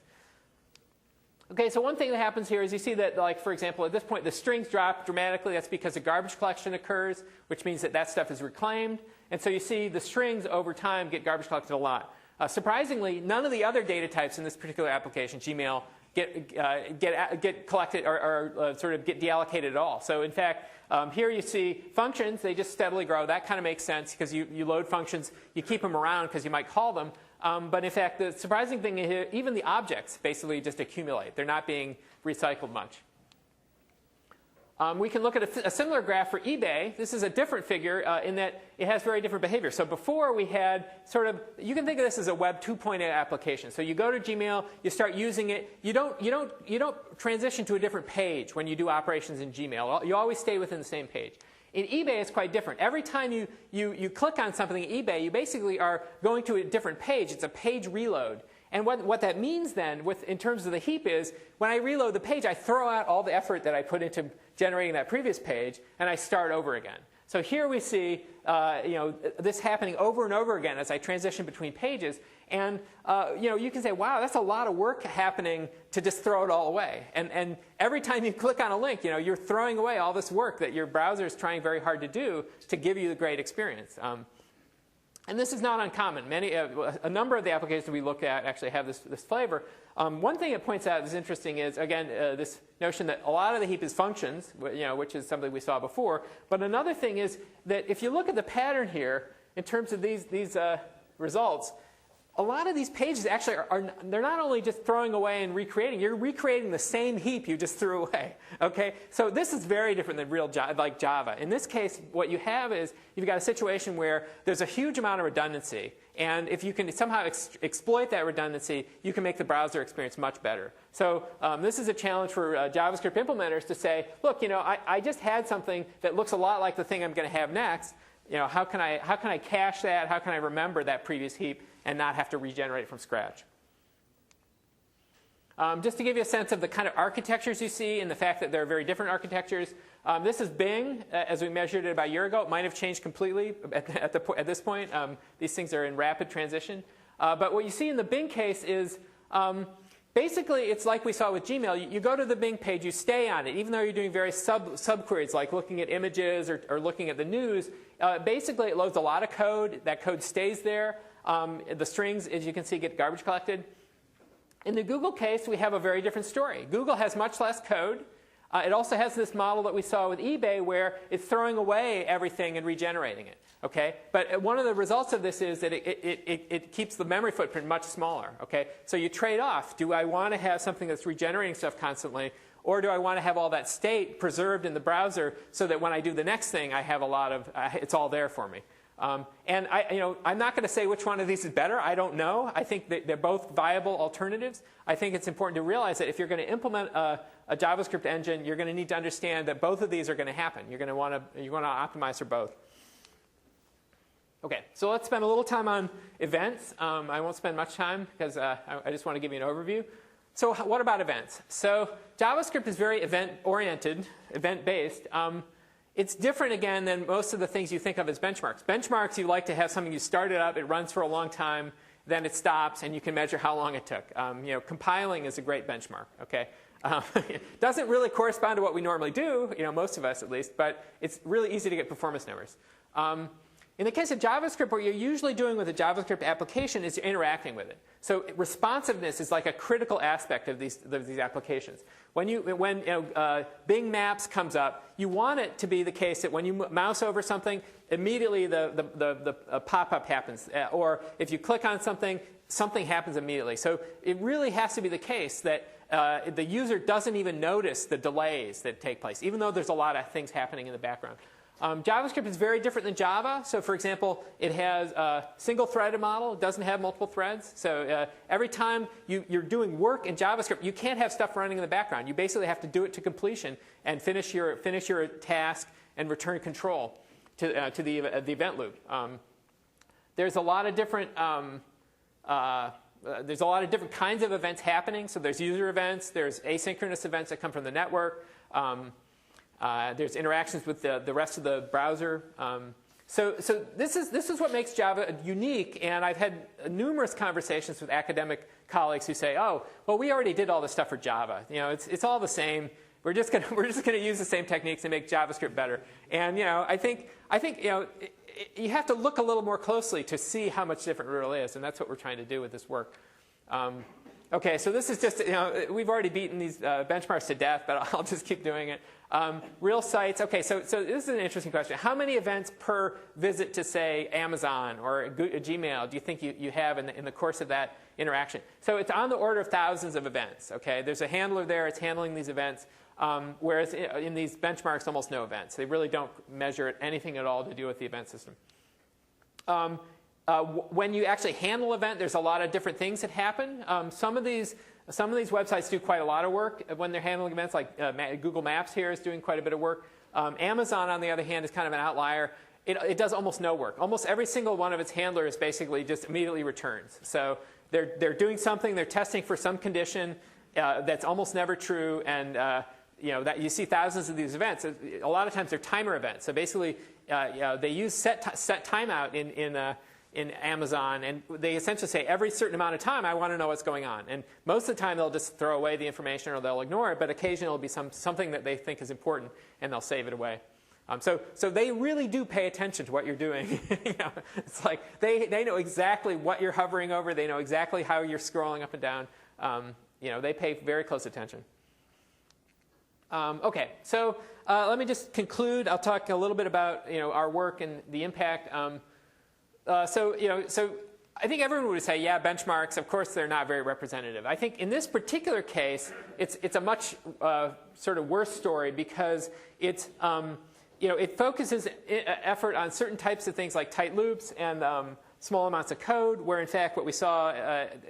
Okay, so one thing that happens here is you see that, like, for example, at this point, the strings drop dramatically. That's because a garbage collection occurs, which means that stuff is reclaimed. And so you see the strings over time get garbage collected a lot. Surprisingly, none of the other data types in this particular application, Gmail, get collected or sort of get deallocated at all. So in fact, here you see functions. They just steadily grow. That kind of makes sense because you load functions. You keep them around because you might call them. But in fact, the surprising thing is even the objects basically just accumulate. They're not being recycled much. We can look at a similar graph for eBay. This is a different figure in that it has very different behavior. So before we had you can think of this as a Web 2.0 application. So you go to Gmail, you start using it. You don't transition to a different page when you do operations in Gmail. You always stay within the same page. In eBay, it's quite different. Every time you click on something in eBay, you basically are going to a different page. It's a page reload. And what that means then, in terms of the heap, is when I reload the page, I throw out all the effort that I put into generating that previous page, and I start over again. So here we see this happening over and over again as I transition between pages. And you can say, wow, that's a lot of work happening to just throw it all away. And every time you click on a link, you're throwing away all this work that your browser is trying very hard to do to give you the great experience. And this is not uncommon. A number of the applications we look at actually have this flavor. One thing it points out is interesting is, again, this notion that a lot of the heap is functions, which is something we saw before. But another thing is that if you look at the pattern here in terms of these results, a lot of these pages actually they're not only just throwing away and recreating, you're recreating the same heap you just threw away. Okay? So this is very different than real like Java. In this case, what you have is you've got a situation where there's a huge amount of redundancy. And if you can somehow exploit that redundancy, you can make the browser experience much better. So this is a challenge for JavaScript implementers to say, look, I just had something that looks a lot like the thing I'm going to have next. How can I cache that? How can I remember that previous heap and not have to regenerate it from scratch? Just to give you a sense of the kind of architectures you see and the fact that there are very different architectures. This is Bing, as we measured it about a year ago. It might have changed completely at this point. These things are in rapid transition. But what you see in the Bing case is basically it's like we saw with Gmail. You go to the Bing page, you stay on it, even though you're doing various subqueries like looking at images or looking at the news. Basically, it loads a lot of code. That code stays there. The strings, as you can see, get garbage collected. In the Google case, we have a very different story. Google has much less code. It also has this model that we saw with eBay where it's throwing away everything and regenerating it. Okay? But one of the results of this is that it keeps the memory footprint much smaller. Okay? So you trade off. Do I want to have something that's regenerating stuff constantly, or do I want to have all that state preserved in the browser so that when I do the next thing, I have a lot of it's all there for me? And I'm not going to say which one of these is better. I don't know. I think that they're both viable alternatives. I think it's important to realize that if you're going to implement a JavaScript engine, you're going to need to understand that both of these are going to happen. You're going to want to optimize for both. Okay, so let's spend a little time on events. I won't spend much time because I just want to give you an overview. So what about events? So JavaScript is very event-oriented, event-based. It's different, again, than most of the things you think of as benchmarks. Benchmarks, you like to have something you start it up, it runs for a long time, then it stops, and you can measure how long it took. Compiling is a great benchmark. Okay, it doesn't really correspond to what we normally do, most of us at least, but it's really easy to get performance numbers. In the case of JavaScript, what you're usually doing with a JavaScript application is you're interacting with it. So responsiveness is like a critical aspect of these applications. When Bing Maps comes up, you want it to be the case that when you mouse over something, immediately the pop-up happens. Or if you click on something, something happens immediately. So it really has to be the case that the user doesn't even notice the delays that take place, even though there's a lot of things happening in the background. JavaScript is very different than Java. So, for example, it has a single-threaded model. It doesn't have multiple threads. So every time you're doing work in JavaScript, you can't have stuff running in the background. You basically have to do it to completion and finish your task and return control to the event loop. There's a lot of different kinds of events happening. So there's user events. There's asynchronous events that come from the network. There's interactions with the rest of the browser. So this is what makes Java unique. And I've had numerous conversations with academic colleagues who say, "Oh, well, we already did all this stuff for Java. It's all the same. We're just going to use the same techniques and make JavaScript better." And I think you have to look a little more closely to see how much different it really is. And that's what we're trying to do with this work. Okay, so this is just, we've already beaten these benchmarks to death, but I'll just keep doing it. Real sites. Okay, so this is an interesting question. How many events per visit to, say, Amazon or Gmail do you think you have in the course of that interaction? So it's on the order of thousands of events. Okay, there's a handler there. It's handling these events, whereas in these benchmarks, almost no events. They really don't measure anything at all to do with the event system. When you actually handle an event, there's a lot of different things that happen. Some of these websites do quite a lot of work when they're handling events, like Google Maps here is doing quite a bit of work. Amazon, on the other hand, is kind of an outlier. It does almost no work. Almost every single one of its handlers basically just immediately returns. So they're doing something, they're testing for some condition that's almost never true, and that you see thousands of these events. A lot of times they're timer events. So basically, they use set timeout in Amazon, and they essentially say every certain amount of time I want to know what's going on. And most of the time they'll just throw away the information or they'll ignore it, but occasionally it'll be something that they think is important and they'll save it away. So they really do pay attention to what you're doing. It's like they know exactly what you're hovering over. They know exactly how you're scrolling up and down. They pay very close attention. Okay, so let me just conclude. I'll talk a little bit about our work and the impact. So I think everyone would say, yeah, benchmarks. Of course, they're not very representative. I think in this particular case, it's a much sort of worse story because it focuses effort on certain types of things like tight loops and small amounts of code, where in fact what we saw,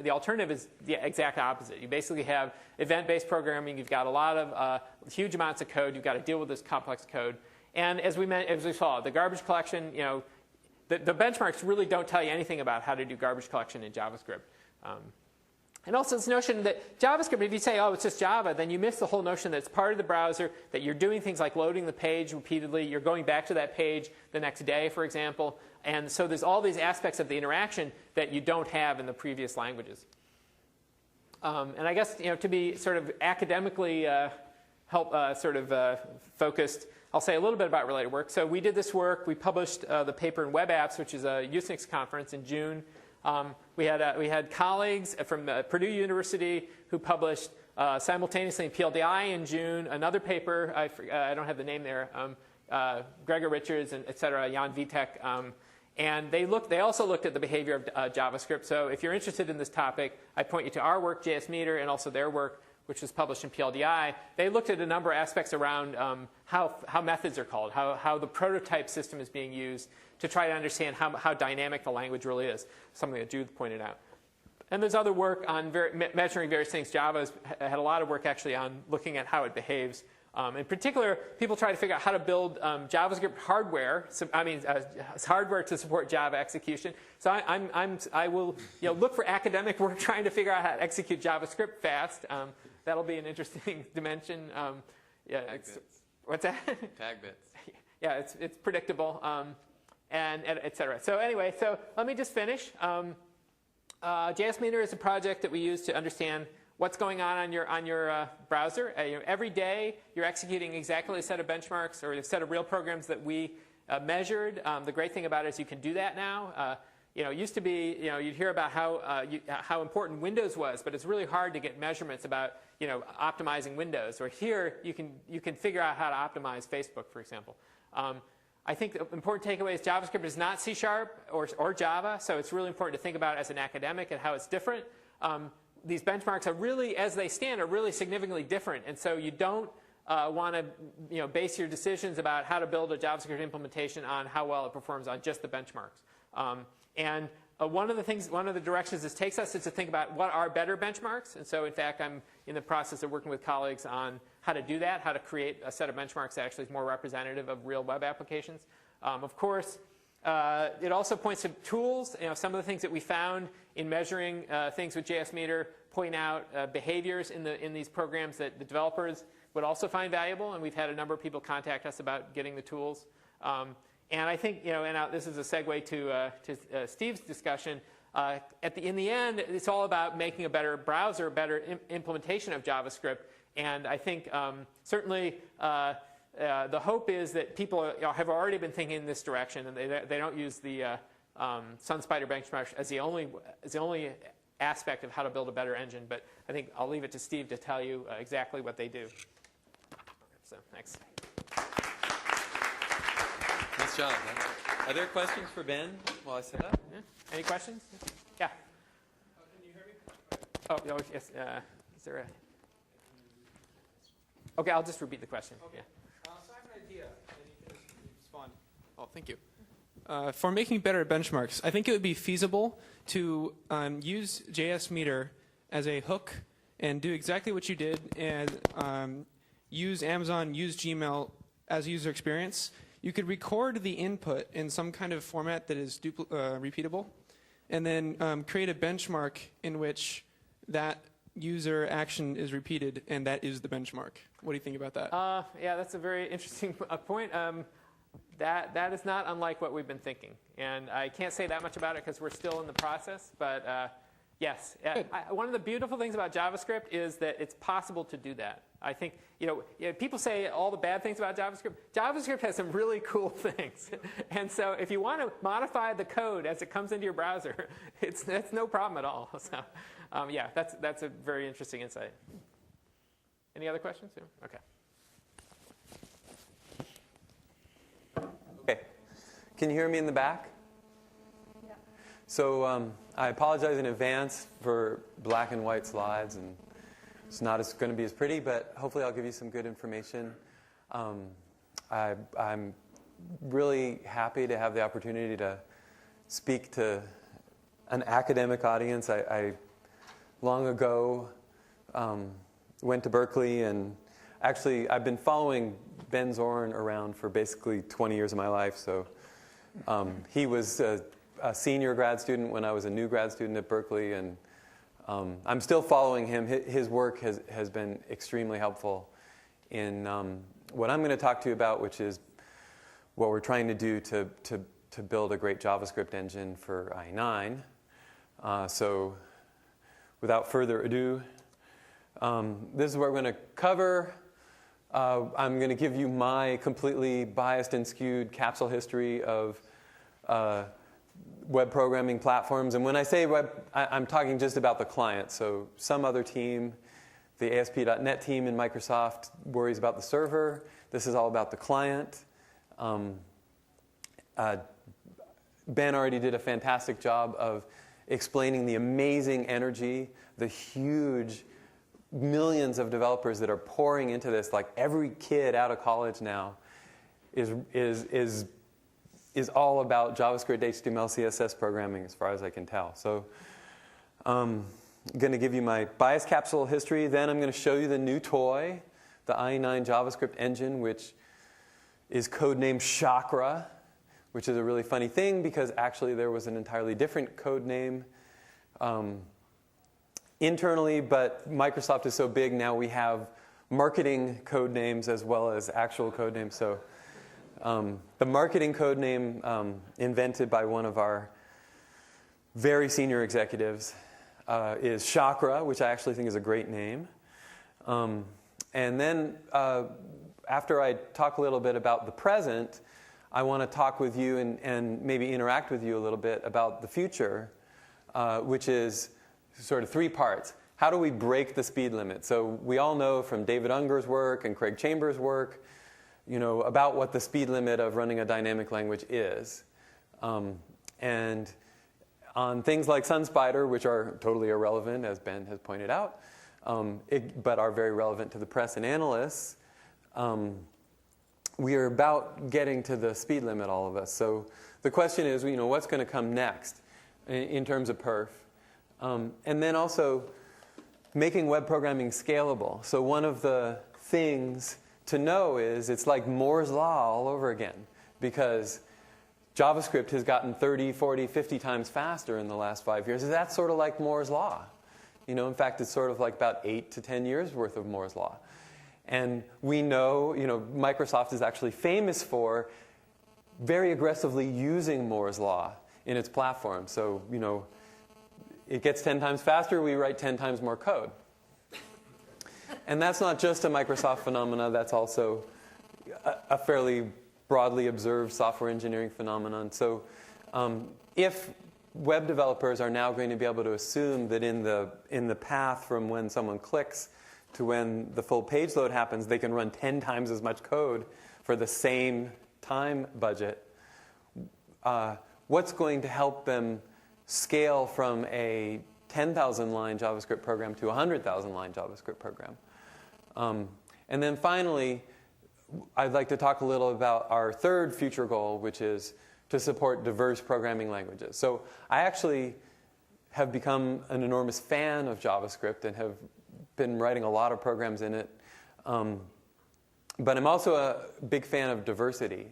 the alternative is the exact opposite. You basically have event-based programming. You've got a lot of huge amounts of code. You've got to deal with this complex code. And as we saw, the garbage collection, the benchmarks really don't tell you anything about how to do garbage collection in JavaScript. And also this notion that JavaScript, if you say, oh, it's just Java, then you miss the whole notion that it's part of the browser, that you're doing things like loading the page repeatedly. You're going back to that page the next day, for example. And so there's all these aspects of the interaction that you don't have in the previous languages. And I guess to be sort of academically focused, I'll say a little bit about related work. So we did this work. We published the paper in Web Apps, which is a Usenix conference in June. We had colleagues from Purdue University who published simultaneously in PLDI in June another paper. I don't have the name there. Gregor Richards and et cetera, Jan Vitek. And they also looked at the behavior of JavaScript. So if you're interested in this topic, I point you to our work, JS Meter, and also their work, which was published in PLDI. They looked at a number of aspects around how methods are called, how the prototype system is being used to try to understand how dynamic the language really is, something that Judith pointed out. And there's other work on measuring various things. Java's had a lot of work actually on looking at how it behaves. In particular, people try to figure out how to build JavaScript hardware. Hardware to support Java execution. So I will look for academic work trying to figure out how to execute JavaScript fast. That'll be an interesting dimension. What's that? Tag bits. Yeah, it's predictable, and et cetera. So anyway, so let me just finish. JS Meter is a project that we use to understand what's going on your browser. Every day, you're executing exactly a set of benchmarks or a set of real programs that we measured. The great thing about it is you can do that now. It used to be, you'd hear about how important Windows was, but it's really hard to get measurements about, optimizing Windows. Or here, you can figure out how to optimize Facebook, for example. I think the important takeaway is JavaScript is not C# or Java, so it's really important to think about it as an academic and how it's different. These benchmarks are really, as they stand, are really significantly different, and so you don't want to, base your decisions about how to build a JavaScript implementation on how well it performs on just the benchmarks. One of the directions this takes us is to think about what are better benchmarks. And so, in fact, I'm in the process of working with colleagues on how to do that, how to create a set of benchmarks that actually is more representative of real web applications. Of course, it also points to tools. Some of the things that we found in measuring things with JS Meter point out behaviors in these programs that the developers would also find valuable. And we've had a number of people contact us about getting the tools. And I think, and this is a segue to Steve's discussion. In the end, it's all about making a better browser, a better implementation of JavaScript. And I think certainly the hope is that people have already been thinking in this direction, and they don't use the SunSpider benchmark as the only aspect of how to build a better engine. But I think I'll leave it to Steve to tell you exactly what they do. So thanks. Nice job. Are there questions for Ben while I set up? Yeah. Any questions? Yeah. Can you hear me? Oh, yes. Is there a... Okay, I'll just repeat the question. Okay. Yeah. So I have an idea, and you can just respond. Oh, thank you. For making better benchmarks, I think it would be feasible to use JS Meter as a hook and do exactly what you did and use Amazon, use Gmail as user experience. You could record the input in some kind of format that is repeatable, and then create a benchmark in which that user action is repeated, and that is the benchmark. What do you think about that? Yeah, that's a very interesting point. that is not unlike what we've been thinking. And I can't say that much about it because we're still in the process. But yes, one of the beautiful things about JavaScript is that it's possible to do that. I think, people say all the bad things about JavaScript. JavaScript has some really cool things. And so if you want to modify the code as it comes into your browser, that's no problem at all. So yeah, that's a very interesting insight. Any other questions? Okay. Okay. Can you hear me in the back? Yeah. So I apologize in advance for black and white slides, and it's not going to be as pretty, but hopefully I'll give you some good information. I'm really happy to have the opportunity to speak to an academic audience. I long ago went to Berkeley, and actually I've been following Ben Zorn around for basically 20 years of my life. So he was a senior grad student when I was a new grad student at Berkeley, and I'm still following him. His work has been extremely helpful in what I'm going to talk to you about, which is what we're trying to do to build a great JavaScript engine for I9. So without further ado, this is what we're going to cover. I'm going to give you my completely biased and skewed capsule history of web programming platforms. And when I say web, I'm talking just about the client. So some other team, the ASP.NET team in Microsoft, worries about the server. This is all about the client. Ben already did a fantastic job of explaining the amazing energy, the huge millions of developers that are pouring into this. Like every kid out of college now is all about JavaScript, HTML, CSS programming, as far as I can tell. So I'm going to give you my bias capsule history. Then I'm going to show you the new toy, the i9 JavaScript engine, which is codenamed Chakra, which is a really funny thing because actually there was an entirely different code name internally, but Microsoft is so big now we have marketing code names as well as actual code names. So the marketing code name invented by one of our very senior executives is Chakra, which I actually think is a great name. And then after I talk a little bit about the present, I want to talk with you and maybe interact with you a little bit about the future, which is sort of three parts. How do we break the speed limit? So we all know from David Unger's work and Craig Chambers' work, about what the speed limit of running a dynamic language is. And on things like SunSpider, which are totally irrelevant, as Ben has pointed out, but are very relevant to the press and analysts, we are about getting to the speed limit, all of us. So the question is, what's going to come next in terms of perf? And then also making web programming scalable. So one of the things to know is it's like Moore's Law all over again, because JavaScript has gotten 30, 40, 50 times faster in the last 5 years. That's sort of like Moore's Law. In fact, it's sort of like about 8 to 10 years worth of Moore's Law. And we know, Microsoft is actually famous for very aggressively using Moore's Law in its platform. So, it gets 10 times faster, we write 10 times more code. And that's not just a Microsoft phenomena, that's also a fairly broadly observed software engineering phenomenon. So if web developers are now going to be able to assume that in the path from when someone clicks to when the full page load happens, they can run 10 times as much code for the same time budget, what's going to help them scale from a 10,000 line JavaScript program to a 100,000 line JavaScript program? And then finally, I'd like to talk a little about our third future goal, which is to support diverse programming languages. So I actually have become an enormous fan of JavaScript and have been writing a lot of programs in it. But I'm also a big fan of diversity.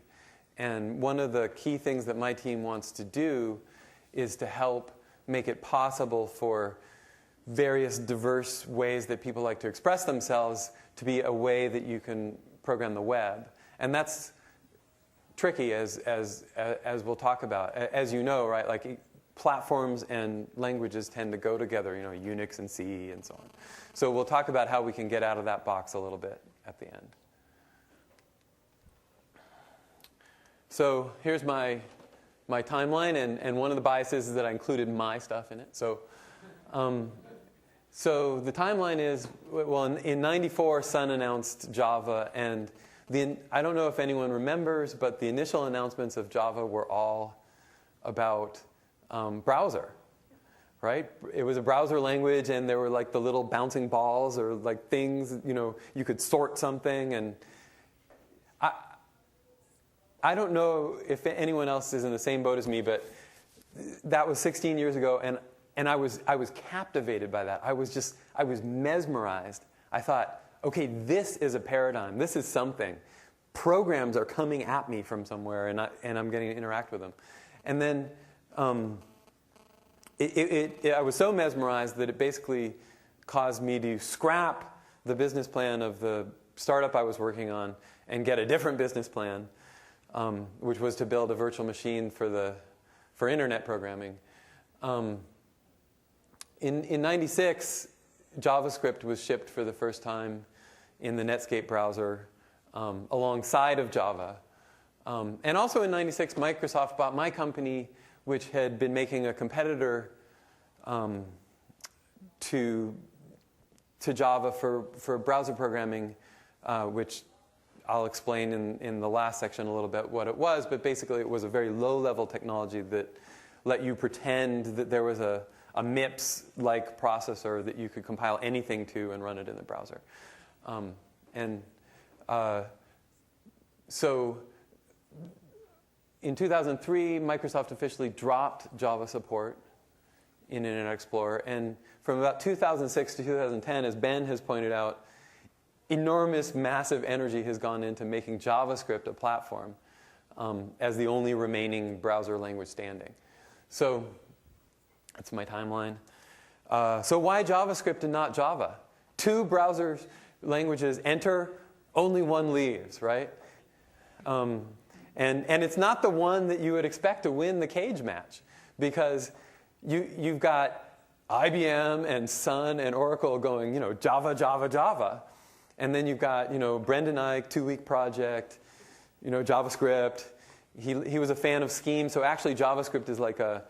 And one of the key things that my team wants to do is to help make it possible for various diverse ways that people like to express themselves to be a way that you can program the web. And that's tricky, as we'll talk about. As you know, right? Like platforms and languages tend to go together. You know, Unix and C and so on. So we'll talk about how we can get out of that box a little bit at the end. So here's my timeline, and one of the biases is that I included my stuff in it. So the timeline is, well, in 94, Sun announced Java, and I don't know if anyone remembers, but the initial announcements of Java were all about browser, right? It was a browser language, and there were like the little bouncing balls or like things, you know, you could sort something, and I don't know if anyone else is in the same boat as me, but that was 16 years ago, and I was captivated by that. I was mesmerized. I thought, okay, this is a paradigm. This is something. Programs are coming at me from somewhere, and I'm getting to interact with them. And then I was so mesmerized that it basically caused me to scrap the business plan of the startup I was working on and get a different business plan, which was to build a virtual machine for internet programming. In 96, JavaScript was shipped for the first time in the Netscape browser alongside of Java. And also in 96, Microsoft bought my company, which had been making a competitor to Java for browser programming, which I'll explain in the last section a little bit what it was, but basically it was a very low-level technology that let you pretend that there was a MIPS-like processor that you could compile anything to and run it in the browser. So in 2003, Microsoft officially dropped Java support in Internet Explorer, and from about 2006 to 2010, as Ben has pointed out, enormous, massive energy has gone into making JavaScript a platform as the only remaining browser language standing. So that's my timeline. So why JavaScript and not Java? Two browser languages enter, only one leaves, right? And it's not the one that you would expect to win the cage match, because you've got IBM and Sun and Oracle going, Java, Java, Java. And then you've got, Brendan Eich, 2-week project, JavaScript. He was a fan of Scheme, so actually JavaScript is like a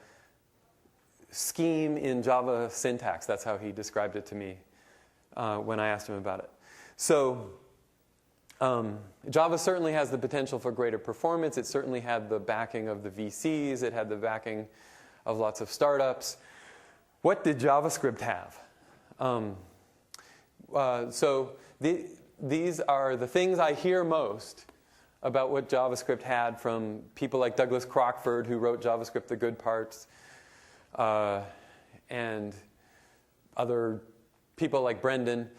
scheme in Java syntax. That's how he described it to me when I asked him about it. So Java certainly has the potential for greater performance. It certainly had the backing of the VCs. It had the backing of lots of startups. What did JavaScript have? These are the things I hear most about what JavaScript had from people like Douglas Crockford, who wrote JavaScript, The Good Parts, and other people like Brendan.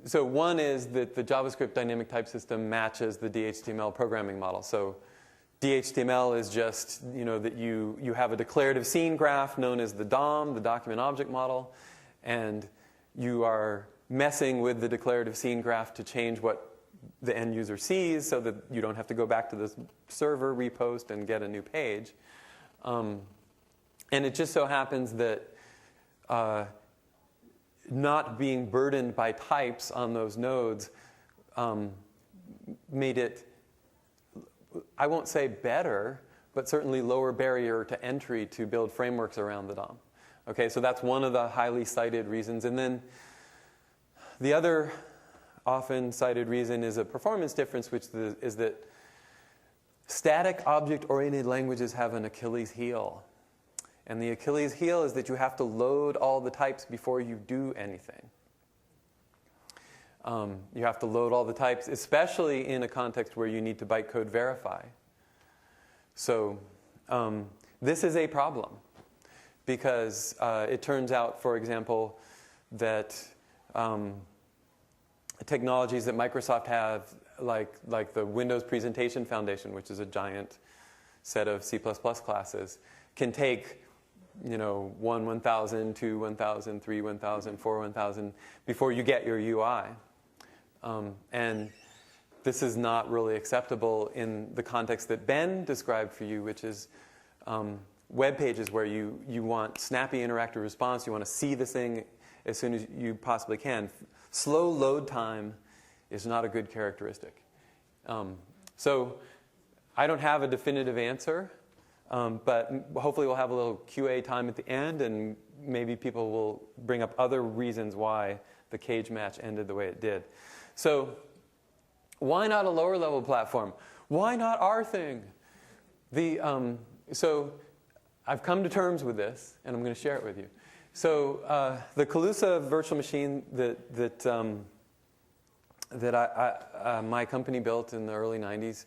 So one is that the JavaScript dynamic type system matches the DHTML programming model. So DHTML is just, that you have a declarative scene graph known as the DOM, the document object model, and you are messing with the declarative scene graph to change what the end user sees so that you don't have to go back to the server, repost, and get a new page. And it just so happens that not being burdened by types on those nodes made it, I won't say better, but certainly lower barrier to entry to build frameworks around the DOM. Okay, so that's one of the highly cited reasons. And then the other often cited reason is a performance difference, which is that static object-oriented languages have an Achilles heel. And the Achilles heel is that you have to load all the types before you do anything. You have to load all the types, especially in a context where you need to bytecode verify. So this is a problem, because it turns out, for example, that technologies that Microsoft have, like the Windows Presentation Foundation, which is a giant set of C++ classes, can take 1 1000, 2 1000, 3 1000, 4 1000 before you get your UI. And this is not really acceptable in the context that Ben described for you, which is web pages where you want snappy interactive response. You want to see the thing as soon as you possibly can. Slow load time is not a good characteristic. So I don't have a definitive answer, but hopefully we'll have a little QA time at the end, and maybe people will bring up other reasons why the cage match ended the way it did. So why not a lower level platform? Why not our thing? So I've come to terms with this, and I'm going to share it with you. So the Calusa virtual machine that my company built in the early 90s,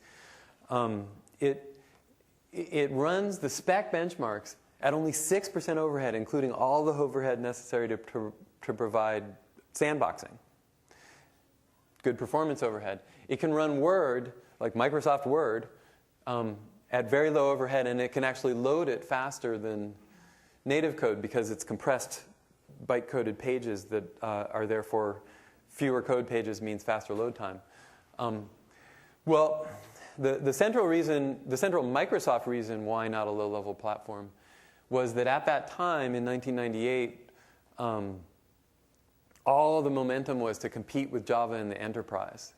it runs the spec benchmarks at only 6% overhead, including all the overhead necessary to provide sandboxing. Good performance overhead. It can run Word, like Microsoft Word, at very low overhead, and it can actually load it faster than native code because it's compressed byte-coded pages that are therefore fewer code pages means faster load time. Well, the central Microsoft reason why not a low-level platform was that at that time in 1998, all the momentum was to compete with Java in the enterprise.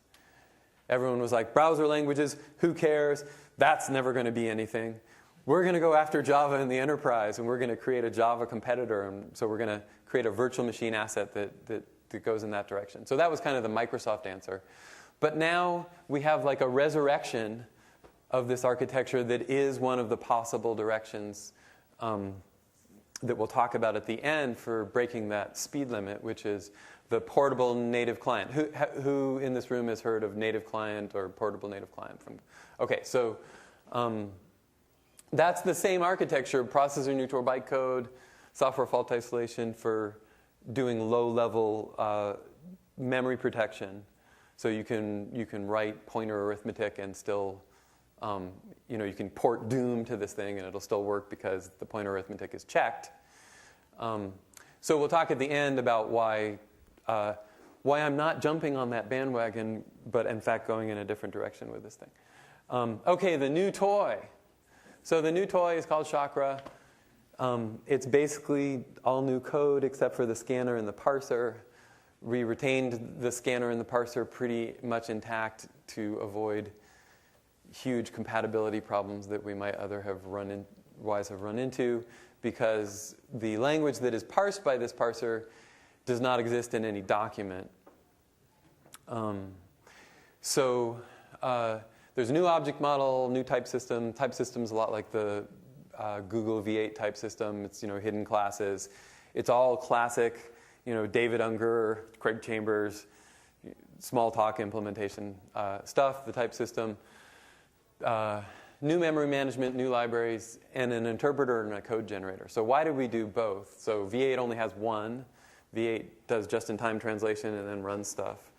Everyone was like, browser languages, who cares? That's never going to be anything. We're going to go after Java in the enterprise, and we're going to create a Java competitor, and so we're going to create a virtual machine asset that goes in that direction. So that was kind of the Microsoft answer. But now we have like a resurrection of this architecture that is one of the possible directions that we'll talk about at the end for breaking that speed limit, which is the portable native client. Who in this room has heard of native client or portable native client? Okay, so that's the same architecture, processor neutral bytecode, software fault isolation for doing low-level memory protection. So you can write pointer arithmetic and still, you can port Doom to this thing and it'll still work because the pointer arithmetic is checked. So we'll talk at the end about why I'm not jumping on that bandwagon, but in fact going in a different direction with this thing. Okay, the new toy. So the new toy is called Chakra. It's basically all new code except for the scanner and the parser. We retained the scanner and the parser pretty much intact to avoid huge compatibility problems that we might otherwise have run into, because the language that is parsed by this parser does not exist in any document. So there's a new object model, new type system. Type system's a lot like the Google V8 type system. It's hidden classes. It's all classic, David Unger, Craig Chambers, small talk implementation stuff. The type system, new memory management, new libraries, and an interpreter and a code generator. So why did we do both? So V8 only has one. V8 does just-in-time translation and then runs stuff.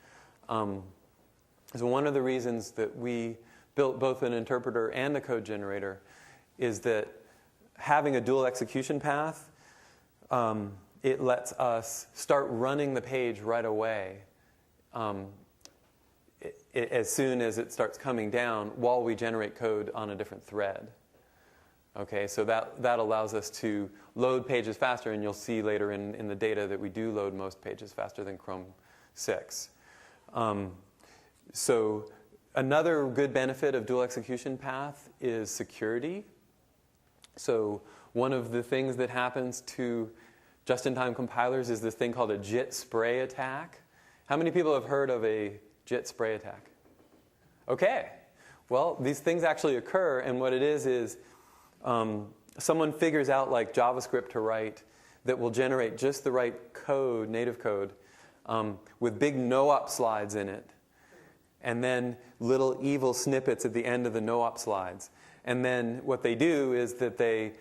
So one of the reasons that we built both an interpreter and a code generator is that having a dual execution path, it lets us start running the page right away as soon as it starts coming down while we generate code on a different thread. Okay, so that allows us to load pages faster, and you'll see later in the data that we do load most pages faster than Chrome 6. So another good benefit of dual execution path is security. So one of the things that happens to just-in-time compilers is this thing called a JIT spray attack. How many people have heard of a JIT spray attack? Okay. Well, these things actually occur, and what it is someone figures out like JavaScript to write that will generate just the right code, native code, with big no-op slides in it, and then little evil snippets at the end of the no-op slides. And then what they do is that they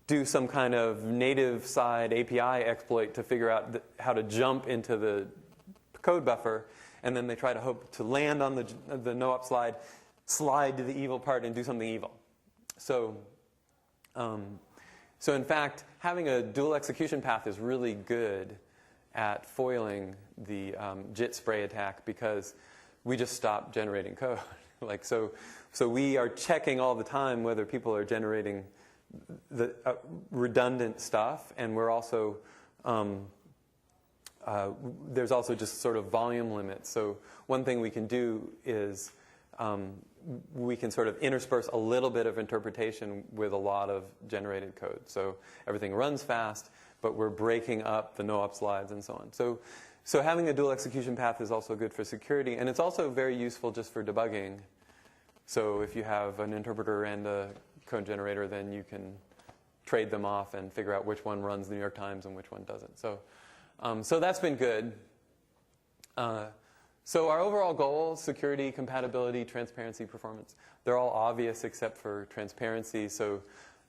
do some kind of native side API exploit to figure out how to jump into the code buffer, and then they try to hope to land on the no-op slide to the evil part and do something evil. So in fact, having a dual execution path is really good at foiling the JIT spray attack, because we just stop generating code. Like so we are checking all the time whether people are generating the redundant stuff, and we're also there's also just sort of volume limits. So one thing we can do is we can sort of intersperse a little bit of interpretation with a lot of generated code. So everything runs fast, but we're breaking up the no-op slides and so on. So having a dual execution path is also good for security, and it's also very useful just for debugging. So if you have an interpreter and a code generator, then you can trade them off and figure out which one runs the New York Times and which one doesn't. So that's been good. So our overall goals, security, compatibility, transparency, performance, they're all obvious except for transparency. So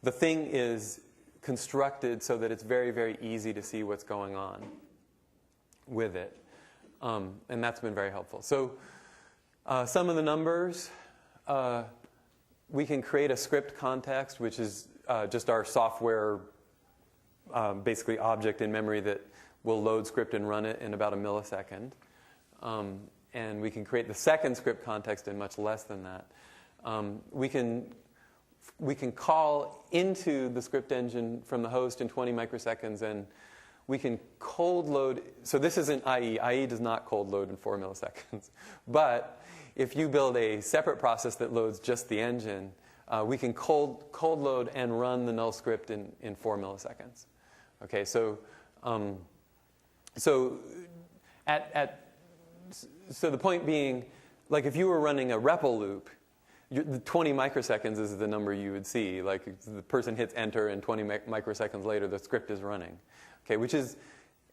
the thing is constructed so that it's very, very easy to see what's going on with it. And that's been very helpful. So some of the numbers, we can create a script context, which is just our software, basically object in memory that will load script and run it in about a millisecond. And we can create the second script context in much less than that. We can call into the script engine from the host in 20 microseconds, and we can cold load. So this isn't IE. IE does not cold load in 4 milliseconds. But if you build a separate process that loads just the engine, we can cold load and run the null script in 4 milliseconds. Okay, so the point being, like if you were running a REPL loop, the 20 microseconds is the number you would see. Like the person hits enter, and 20 microseconds later, the script is running. Okay, which is,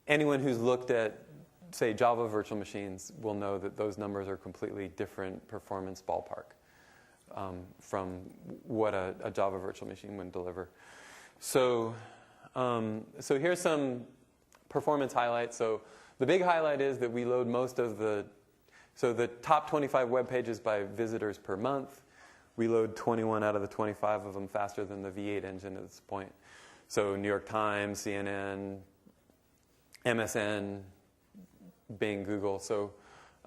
anyone who's looked at, say, Java virtual machines will know that those numbers are completely different performance ballpark from what a Java virtual machine would deliver. So here's some performance highlights. So the big highlight is that we load most of the top 25 web pages by visitors per month. We load 21 out of the 25 of them faster than the V8 engine at this point. So New York Times, CNN, MSN, Bing, Google. So,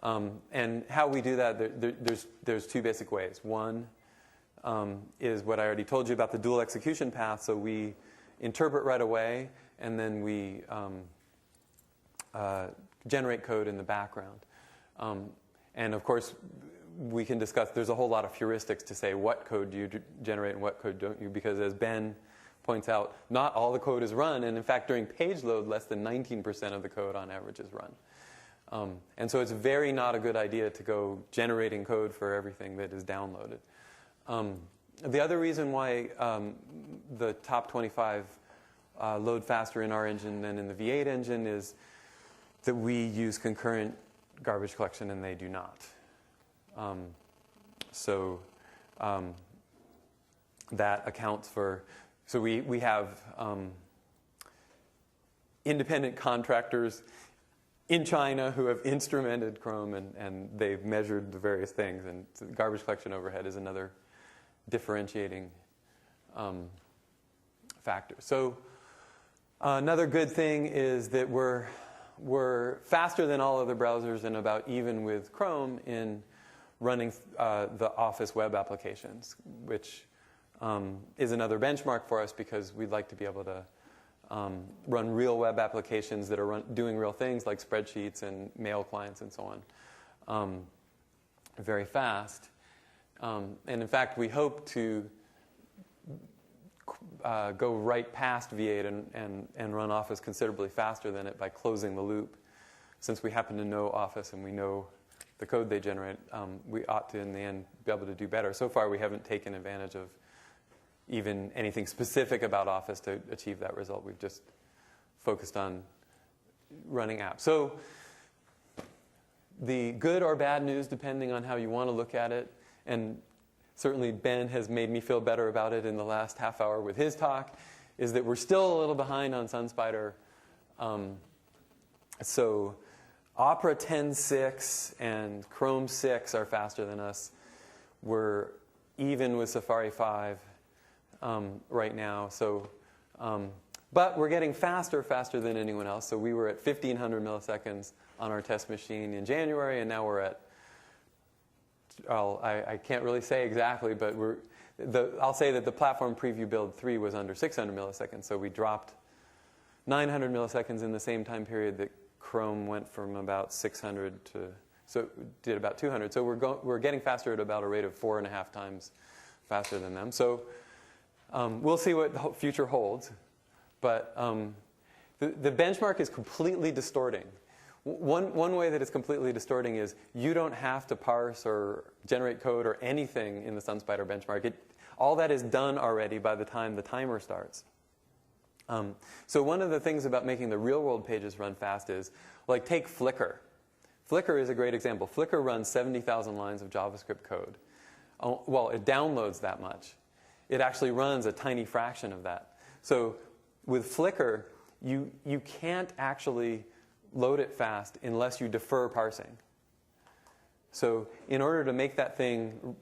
and how we do that, there's two basic ways. One is what I already told you about the dual execution path. So we interpret right away, and then we generate code in the background. And of course, we can discuss, there's a whole lot of heuristics to say what code do you generate and what code don't you, because as Ben points out, not all the code is run, and in fact, during page load, less than 19% of the code on average is run. And so it's very not a good idea to go generating code for everything that is downloaded. The other reason why the top 25 load faster in our engine than in the V8 engine is that we use concurrent garbage collection and they do not. That accounts for, so we have independent contractors in China who have instrumented Chrome, and they've measured the various things, and garbage collection overhead is another differentiating factor. So another good thing is that we're faster than all other browsers and about even with Chrome in running the Office web applications, which is another benchmark for us because we'd like to be able to run real web applications that are doing real things like spreadsheets and mail clients and so on very fast. And in fact, we hope to go right past V8 and run Office considerably faster than it by closing the loop. Since we happen to know Office and we know the code they generate, we ought to, in the end, be able to do better. So far, we haven't taken advantage of even anything specific about Office to achieve that result. We've just focused on running apps. So the good or bad news, depending on how you want to look at it, and certainly Ben has made me feel better about it in the last half hour with his talk, is that we're still a little behind on SunSpider. So Opera 10.6 and Chrome 6 are faster than us. We're even with Safari 5 right now. So, but we're getting faster than anyone else. So we were at 1,500 milliseconds on our test machine in January, and now we're at I can't really say exactly, but I'll say that the platform preview build 3 was under 600 milliseconds, so we dropped 900 milliseconds in the same time period that Chrome went from about 600 to, so it did about 200. So we're getting faster at about a rate of 4.5 times faster than them. So we'll see what the future holds. But the benchmark is completely distorting. One way that it's completely distorting is you don't have to parse or generate code or anything in the SunSpider benchmark. All that is done already by the time the timer starts. So one of the things about making the real-world pages run fast is, like, take Flickr. Flickr is a great example. Flickr runs 70,000 lines of JavaScript code. Well, it downloads that much. It actually runs a tiny fraction of that. So with Flickr, you can't actually load it fast unless you defer parsing. So in order to make that thing,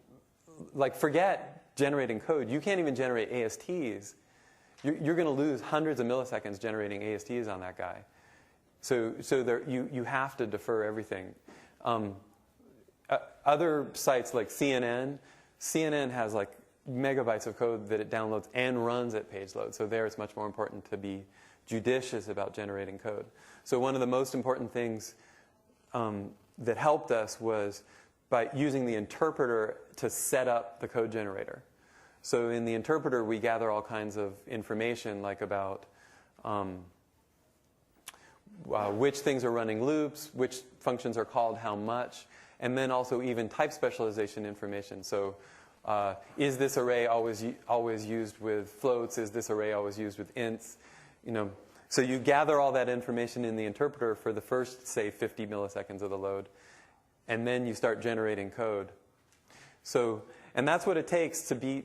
like, forget generating code. You can't even generate ASTs. You're going to lose hundreds of milliseconds generating ASTs on that guy. So you have to defer everything. Other sites like CNN has like megabytes of code that it downloads and runs at page load. So there it's much more important to be judicious about generating code. So one of the most important things that helped us was by using the interpreter to set up the code generator. So in the interpreter, we gather all kinds of information, like about which things are running loops, which functions are called how much, and then also even type specialization information. So is this array always used with floats? Is this array always used with ints? So you gather all that information in the interpreter for the first, say, 50 milliseconds of the load, and then you start generating code. So, and that's what it takes to be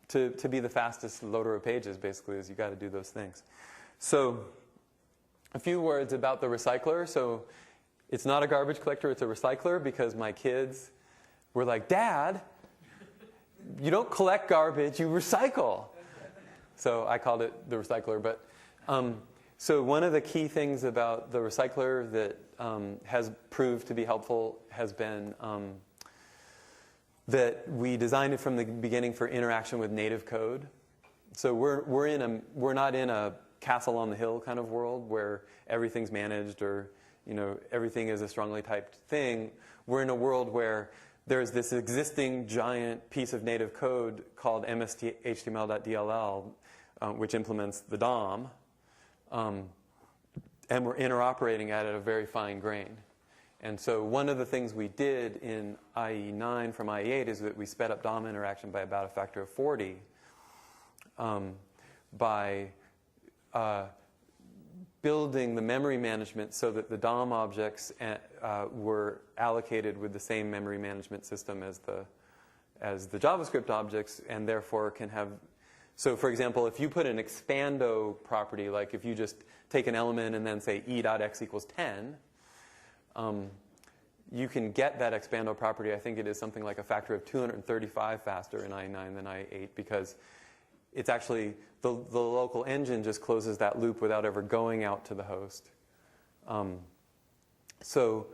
the fastest loader of pages, basically, is you got to do those things. So a few words about the recycler. So it's not a garbage collector, it's a recycler, because my kids were like, Dad, you don't collect garbage, you recycle. So I called it the recycler. But so one of the key things about the recycler that has proved to be helpful has been that we designed it from the beginning for interaction with native code. So we're not in a castle on the hill kind of world where everything's managed or everything is a strongly typed thing. We're in a world where there's this existing giant piece of native code called msthtml.dll, which implements the DOM, and we're interoperating at it a very fine grain. And so one of the things we did in IE9 from IE8 is that we sped up DOM interaction by about a factor of 40 by building the memory management so that the DOM objects were allocated with the same memory management system as the JavaScript objects, and therefore can have. So for example, if you put an expando property, like if you just take an element and then say e.x equals 10, you can get that expando property. I think it is something like a factor of 235 faster in IE9 than IE8, because it's actually the local engine just closes that loop without ever going out to the host. So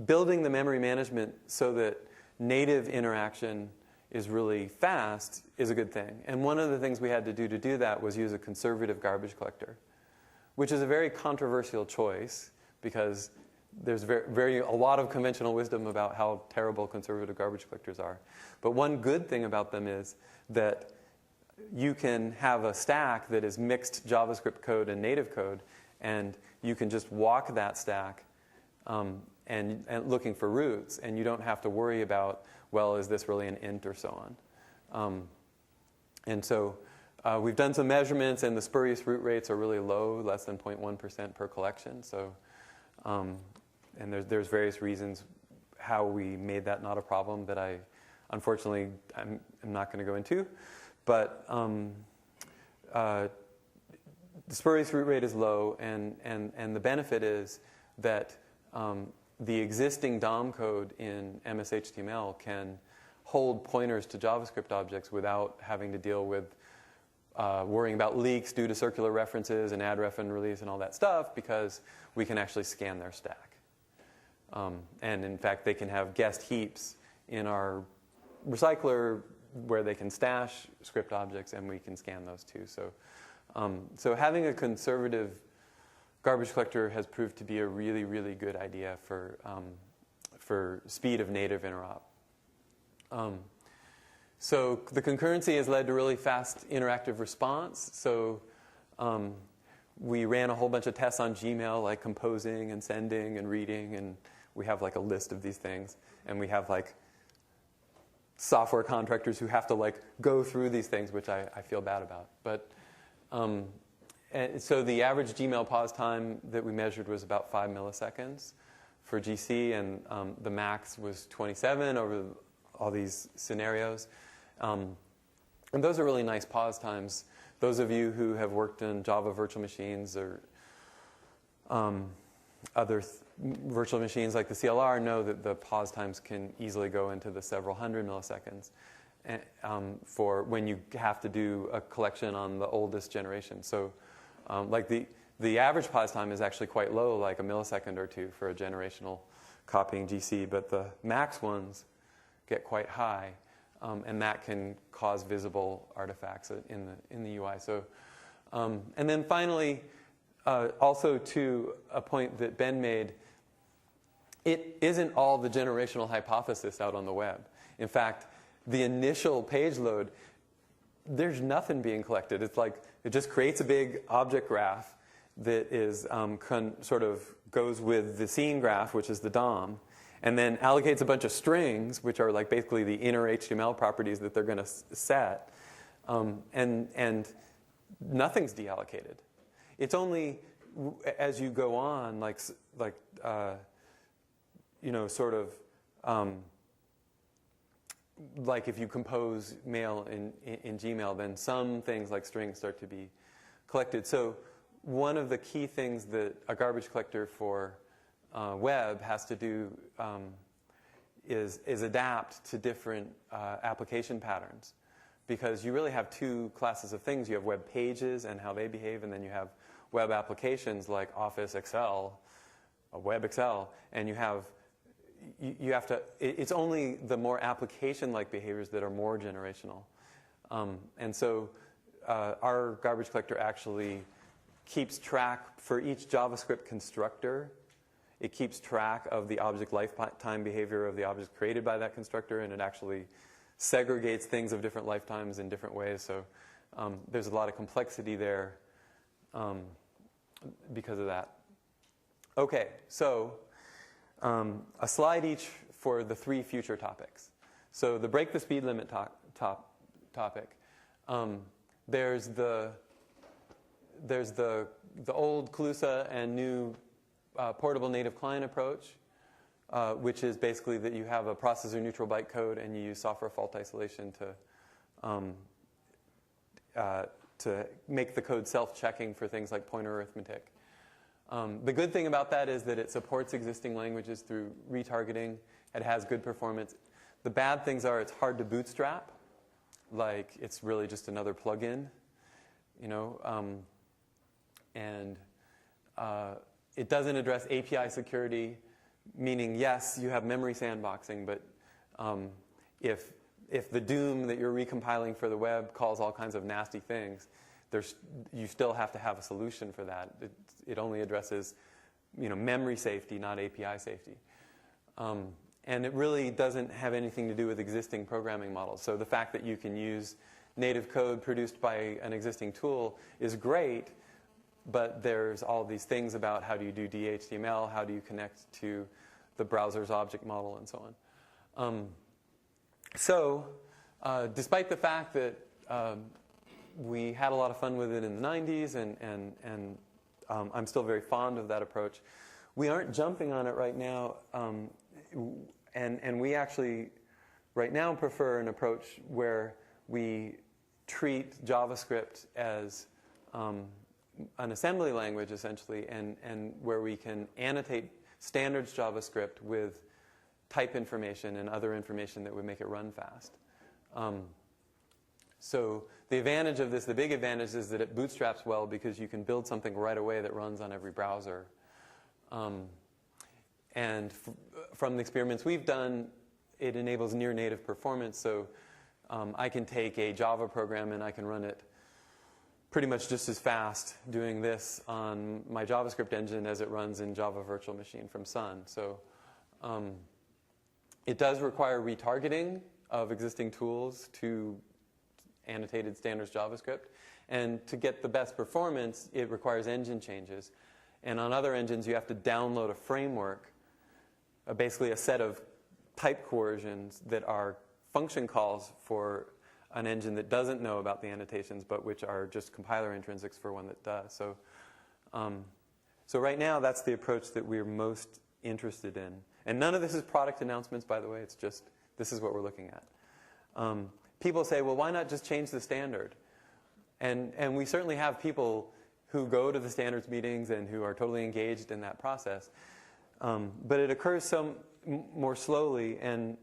building the memory management so that native interaction is really fast is a good thing. And one of the things we had to do that was use a conservative garbage collector, which is a very controversial choice because there's a lot of conventional wisdom about how terrible conservative garbage collectors are. But one good thing about them is that you can have a stack that is mixed JavaScript code and native code, and you can just walk that stack and looking for roots, and you don't have to worry about, well, is this really an int or so on. And so we've done some measurements, and the spurious root rates are really low, less than 0.1% per collection. So, and there's various reasons how we made that not a problem that unfortunately, I'm not going to go into. But the spurious root rate is low, and the benefit is that the existing DOM code in MS-HTML can hold pointers to JavaScript objects without having to deal with worrying about leaks due to circular references and add ref and release and all that stuff, because we can actually scan their stack. And in fact, they can have guest heaps in our recycler where they can stash script objects, and we can scan those too. So having a conservative garbage collector has proved to be a really, really good idea for speed of native interop. So the concurrency has led to really fast interactive response. So we ran a whole bunch of tests on Gmail, like composing and sending and reading, and we have like a list of these things. And we have like software contractors who have to like go through these things, which I feel bad about. But and so the average Gmail pause time that we measured was about 5 milliseconds for GC, and the max was 27 over all these scenarios. And those are really nice pause times. Those of you who have worked in Java virtual machines or other virtual machines like the CLR know that the pause times can easily go into the several hundred milliseconds for when you have to do a collection on the oldest generation. So like the average pause time is actually quite low, like a millisecond or two for a generational copying GC, but the max ones get quite high, and that can cause visible artifacts in the UI. So, and then finally, also to a point that Ben made, it isn't all the generational hypothesis out on the web. In fact, the initial page load, there's nothing being collected. It's like it just creates a big object graph that is sort of goes with the scene graph, which is the DOM, and then allocates a bunch of strings, which are like basically the inner HTML properties that they're going to set, and nothing's deallocated. It's only as you go on, like if you compose mail in Gmail, then some things like strings start to be collected. So one of the key things that a garbage collector for web has to do is adapt to different application patterns, because you really have two classes of things. You have web pages and how they behave, and then you have web applications like Office, Excel, Web Excel, and you have to, it's only the more application-like behaviors that are more generational. And so our garbage collector actually keeps track for each JavaScript constructor. It keeps track of the object lifetime behavior of the objects created by that constructor, and it actually segregates things of different lifetimes in different ways. So there's a lot of complexity there because of that. Okay, so a slide each for the 3 future topics. So the break the speed limit topic. There's the old Calusa and new portable native client approach, which is basically that you have a processor neutral bytecode and you use software fault isolation to make the code self-checking for things like pointer arithmetic. The good thing about that is that it supports existing languages through retargeting. It has good performance. The bad things are it's hard to bootstrap. Like it's really just another plugin, and it doesn't address API security, meaning yes, you have memory sandboxing, but if the DOOM that you're recompiling for the web calls all kinds of nasty things, you still have to have a solution for that. It only addresses, memory safety, not API safety. And it really doesn't have anything to do with existing programming models. So the fact that you can use native code produced by an existing tool is great, but there's all these things about how do you do DHTML, how do you connect to the browser's object model, and so on. So despite the fact that we had a lot of fun with it in the 90s, and I'm still very fond of that approach, we aren't jumping on it right now, and we actually right now prefer an approach where we treat JavaScript as an assembly language, essentially, and where we can annotate standards JavaScript with type information and other information that would make it run fast. So the advantage of this, the big advantage, is that it bootstraps well because you can build something right away that runs on every browser. And from the experiments we've done, it enables near native performance. So I can take a Java program and I can run it pretty much just as fast doing this on my JavaScript engine as it runs in Java Virtual Machine from Sun. So it does require retargeting of existing tools to annotated standards JavaScript. And to get the best performance, it requires engine changes. And on other engines, you have to download a framework, basically a set of type coercions that are function calls for an engine that doesn't know about the annotations, but which are just compiler intrinsics for one that does. So right now, that's the approach that we're most interested in. And none of this is product announcements, by the way. It's just, this is what we're looking at. People say, well, why not just change the standard? And we certainly have people who go to the standards meetings and who are totally engaged in that process. But it occurs some more slowly. And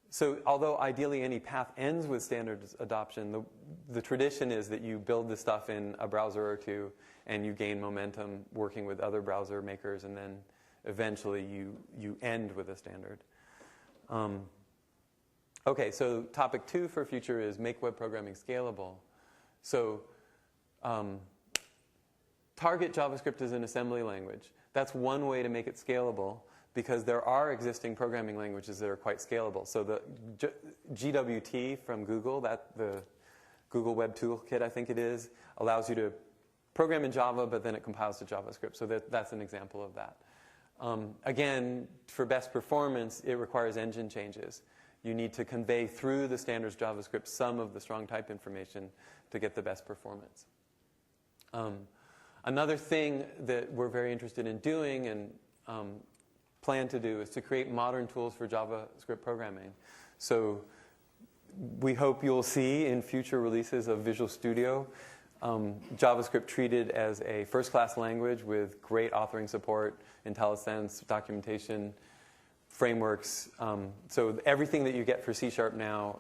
so although ideally any path ends with standards adoption, the tradition is that you build the stuff in a browser or two and you gain momentum working with other browser makers, and then eventually you end with a standard. Okay, so topic 2 for future is make web programming scalable. So target JavaScript as an assembly language. That's one way to make it scalable, because there are existing programming languages that are quite scalable. So the GWT from Google, the Google Web Toolkit, I think it is, allows you to program in Java, but then it compiles to JavaScript. So that's an example of that. Again, for best performance, it requires engine changes. You need to convey through the standards JavaScript some of the strong type information to get the best performance. Another thing that we're very interested in doing and plan to do is to create modern tools for JavaScript programming. So we hope you'll see in future releases of Visual Studio JavaScript treated as a first-class language with great authoring support, IntelliSense, documentation, frameworks. So everything that you get for C# now,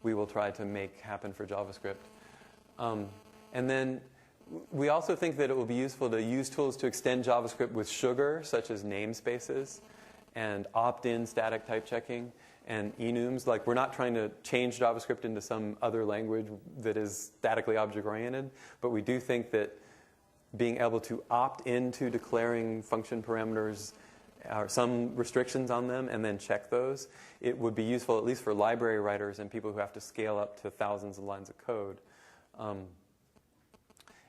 we will try to make happen for JavaScript. And then we also think that it will be useful to use tools to extend JavaScript with sugar, such as namespaces and opt-in static type checking and enums. Like, we're not trying to change JavaScript into some other language that is statically object-oriented, but we do think that being able to opt into declaring function parameters or some restrictions on them and then check those, it would be useful at least for library writers and people who have to scale up to thousands of lines of code.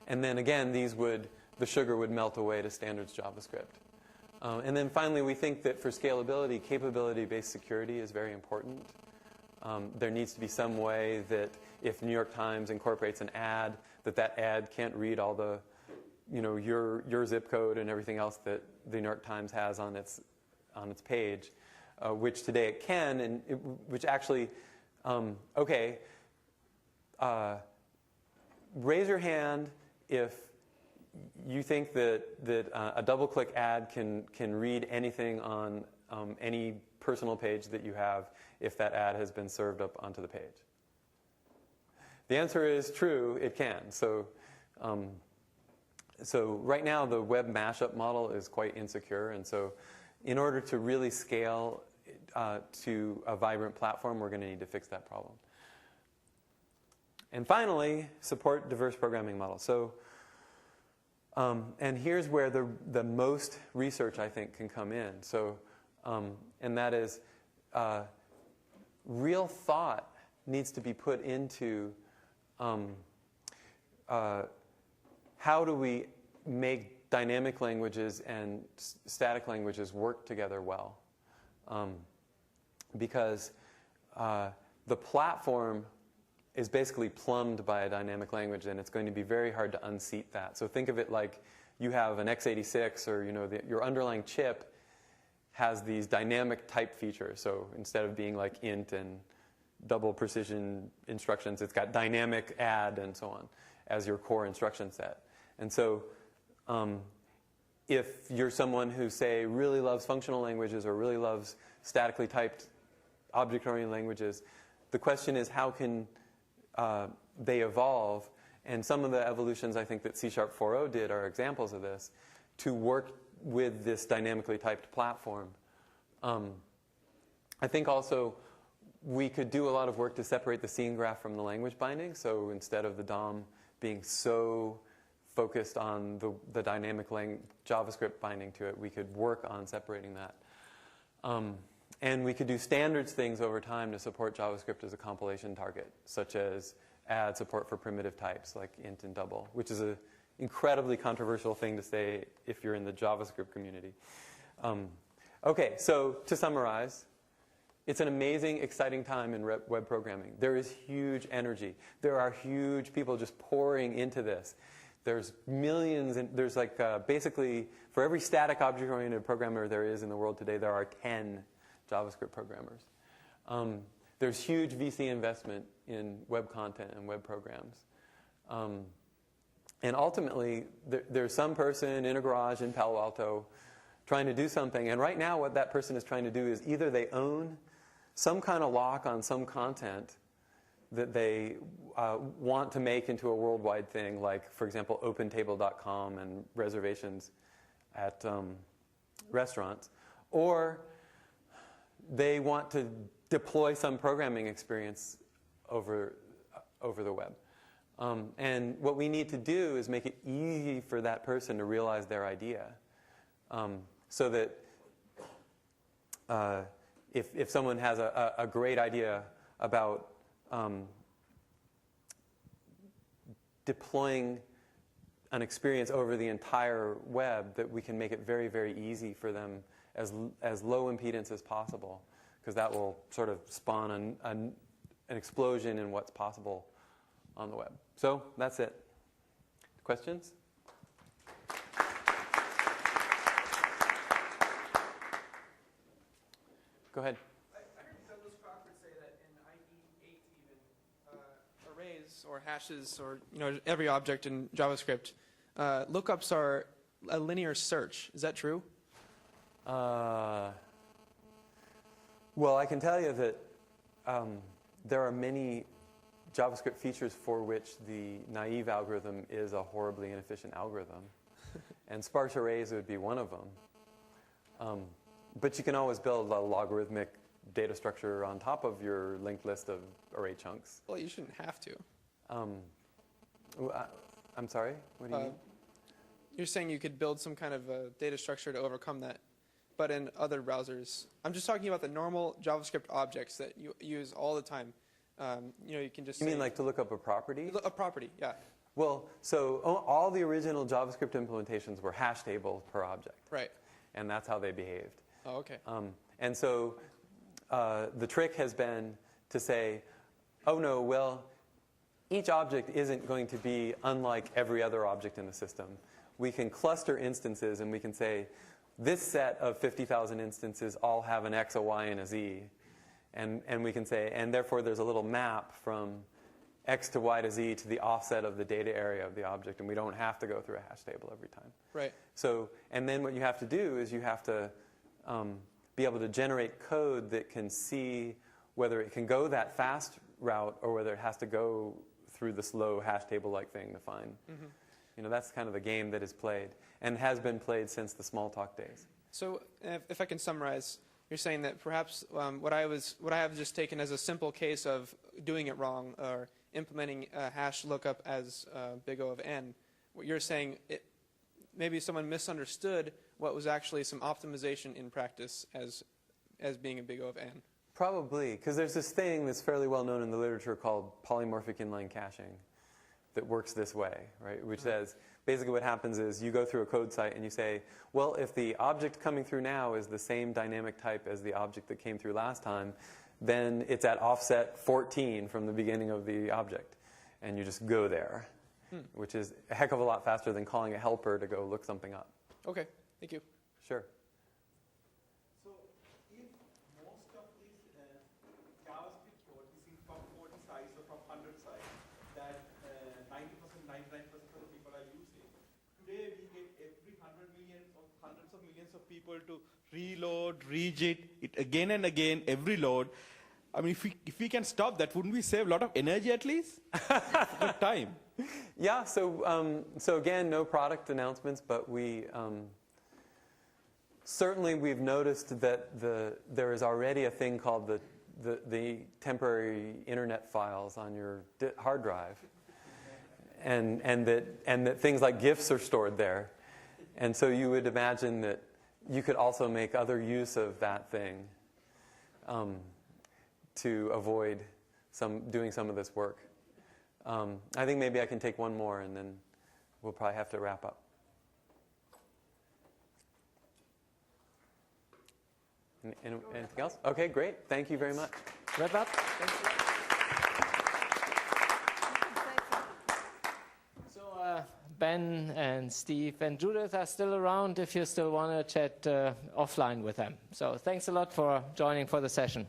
And then again, the sugar would melt away to standards JavaScript. And then finally, we think that for scalability, capability-based security is very important. There needs to be some way that if New York Times incorporates an ad, that ad can't read all the, your zip code and everything else that the New York Times has on its page, which today it can, and which actually, raise your hand if you think that a double-click ad can read anything on any personal page that you have if that ad has been served up onto the page. The answer is true, it can. So right now, the web mashup model is quite insecure, and so in order to really scale to a vibrant platform, we're going to need to fix that problem. And finally, support diverse programming models. So, and here's where the most research, I think, can come in. So, and that is, real thought needs to be put into how do we make dynamic languages and static languages work together well? Because the platform is basically plumbed by a dynamic language, and it's going to be very hard to unseat that. So think of it like you have an x86, or your underlying chip has these dynamic type features. So instead of being like int and double precision instructions, it's got dynamic add and so on as your core instruction set. And so if you're someone who, say, really loves functional languages or really loves statically typed object-oriented languages, the question is how can they evolve? And some of the evolutions I think that C# 4.0 did are examples of this, to work with this dynamically typed platform. I think also we could do a lot of work to separate the scene graph from the language binding. So instead of the DOM being so focused on the dynamic JavaScript binding to it, we could work on separating that. And we could do standards things over time to support JavaScript as a compilation target, such as add support for primitive types like int and double, which is an incredibly controversial thing to say if you're in the JavaScript community. Okay, so to summarize, it's an amazing, exciting time in web programming. There is huge energy. There are huge people just pouring into this. There's millions, and there's like basically for every static object-oriented programmer there is in the world today, there are 10 JavaScript programmers. There's huge VC investment in web content and web programs. And ultimately, there's some person in a garage in Palo Alto trying to do something. And right now, what that person is trying to do is either they own some kind of lock on some content that they want to make into a worldwide thing, like, for example, OpenTable.com and reservations at restaurants, or they want to deploy some programming experience over the web. And what we need to do is make it easy for that person to realize their idea, so that if someone has a great idea about deploying an experience over the entire web, that we can make it very, very easy for them as low impedance as possible, because that will sort of spawn an explosion in what's possible on the web. So that's it. Questions? Go ahead. I heard Douglas Crockford say that in IE8 even, arrays or hashes or every object in JavaScript, lookups are a linear search. Is that true? Well, I can tell you that there are many JavaScript features for which the naive algorithm is a horribly inefficient algorithm. And sparse arrays would be one of them. But you can always build a logarithmic data structure on top of your linked list of array chunks. Well, you shouldn't have to. I'm sorry? What do you mean? You're saying you could build some kind of a data structure to overcome that. But in other browsers, I'm just talking about the normal JavaScript objects that you use all the time. You can just. You mean like to look up a property? A property, yeah. Well, so all the original JavaScript implementations were hash tables per object. Right. And that's how they behaved. Oh, okay. And so the trick has been to say, oh no, well, each object isn't going to be unlike every other object in the system. We can cluster instances, and we can say, this set of 50,000 instances all have an X, a Y, and a Z. And we can say, and therefore there's a little map from X to Y to Z to the offset of the data area of the object, and we don't have to go through a hash table every time. Right. So, and then what you have to do is you have to be able to generate code that can see whether it can go that fast route or whether it has to go through the slow hash table-like thing to find. Mm-hmm. That's kind of the game that is played and has been played since the Smalltalk days. So, if I can summarize, you're saying that perhaps what I have just taken as a simple case of doing it wrong or implementing a hash lookup as big O of n, what you're saying, maybe someone misunderstood what was actually some optimization in practice as being a big O of n. Probably, because there's this thing that's fairly well known in the literature called polymorphic inline caching that works this way, right? Which says, basically what happens is you go through a code site and you say, well, if the object coming through now is the same dynamic type as the object that came through last time, then it's at offset 14 from the beginning of the object. And you just go there, which is a heck of a lot faster than calling a helper to go look something up. Okay, thank you. Sure. So if most of these JavaScript code is in from 40 size or from 100 size, that 90%, 99% of the people are using, today we get every 100 million or hundreds of millions of people to reload, rejig it again and again, every load. I mean, if we can stop that, wouldn't we save a lot of energy at least? Good time. Yeah, so again, no product announcements, but we certainly we've noticed that there is already a thing called the temporary internet files on your hard drive, and that things like GIFs are stored there. And so you would imagine that you could also make other use of that thing to avoid doing some of this work. I think maybe I can take one more, and then we'll probably have to wrap up. Anything else? Okay, great. Thank you very much. Wrap up. Thanks a lot. So Ben and Steve and Judith are still around if you still want to chat offline with them. So thanks a lot for joining for the session.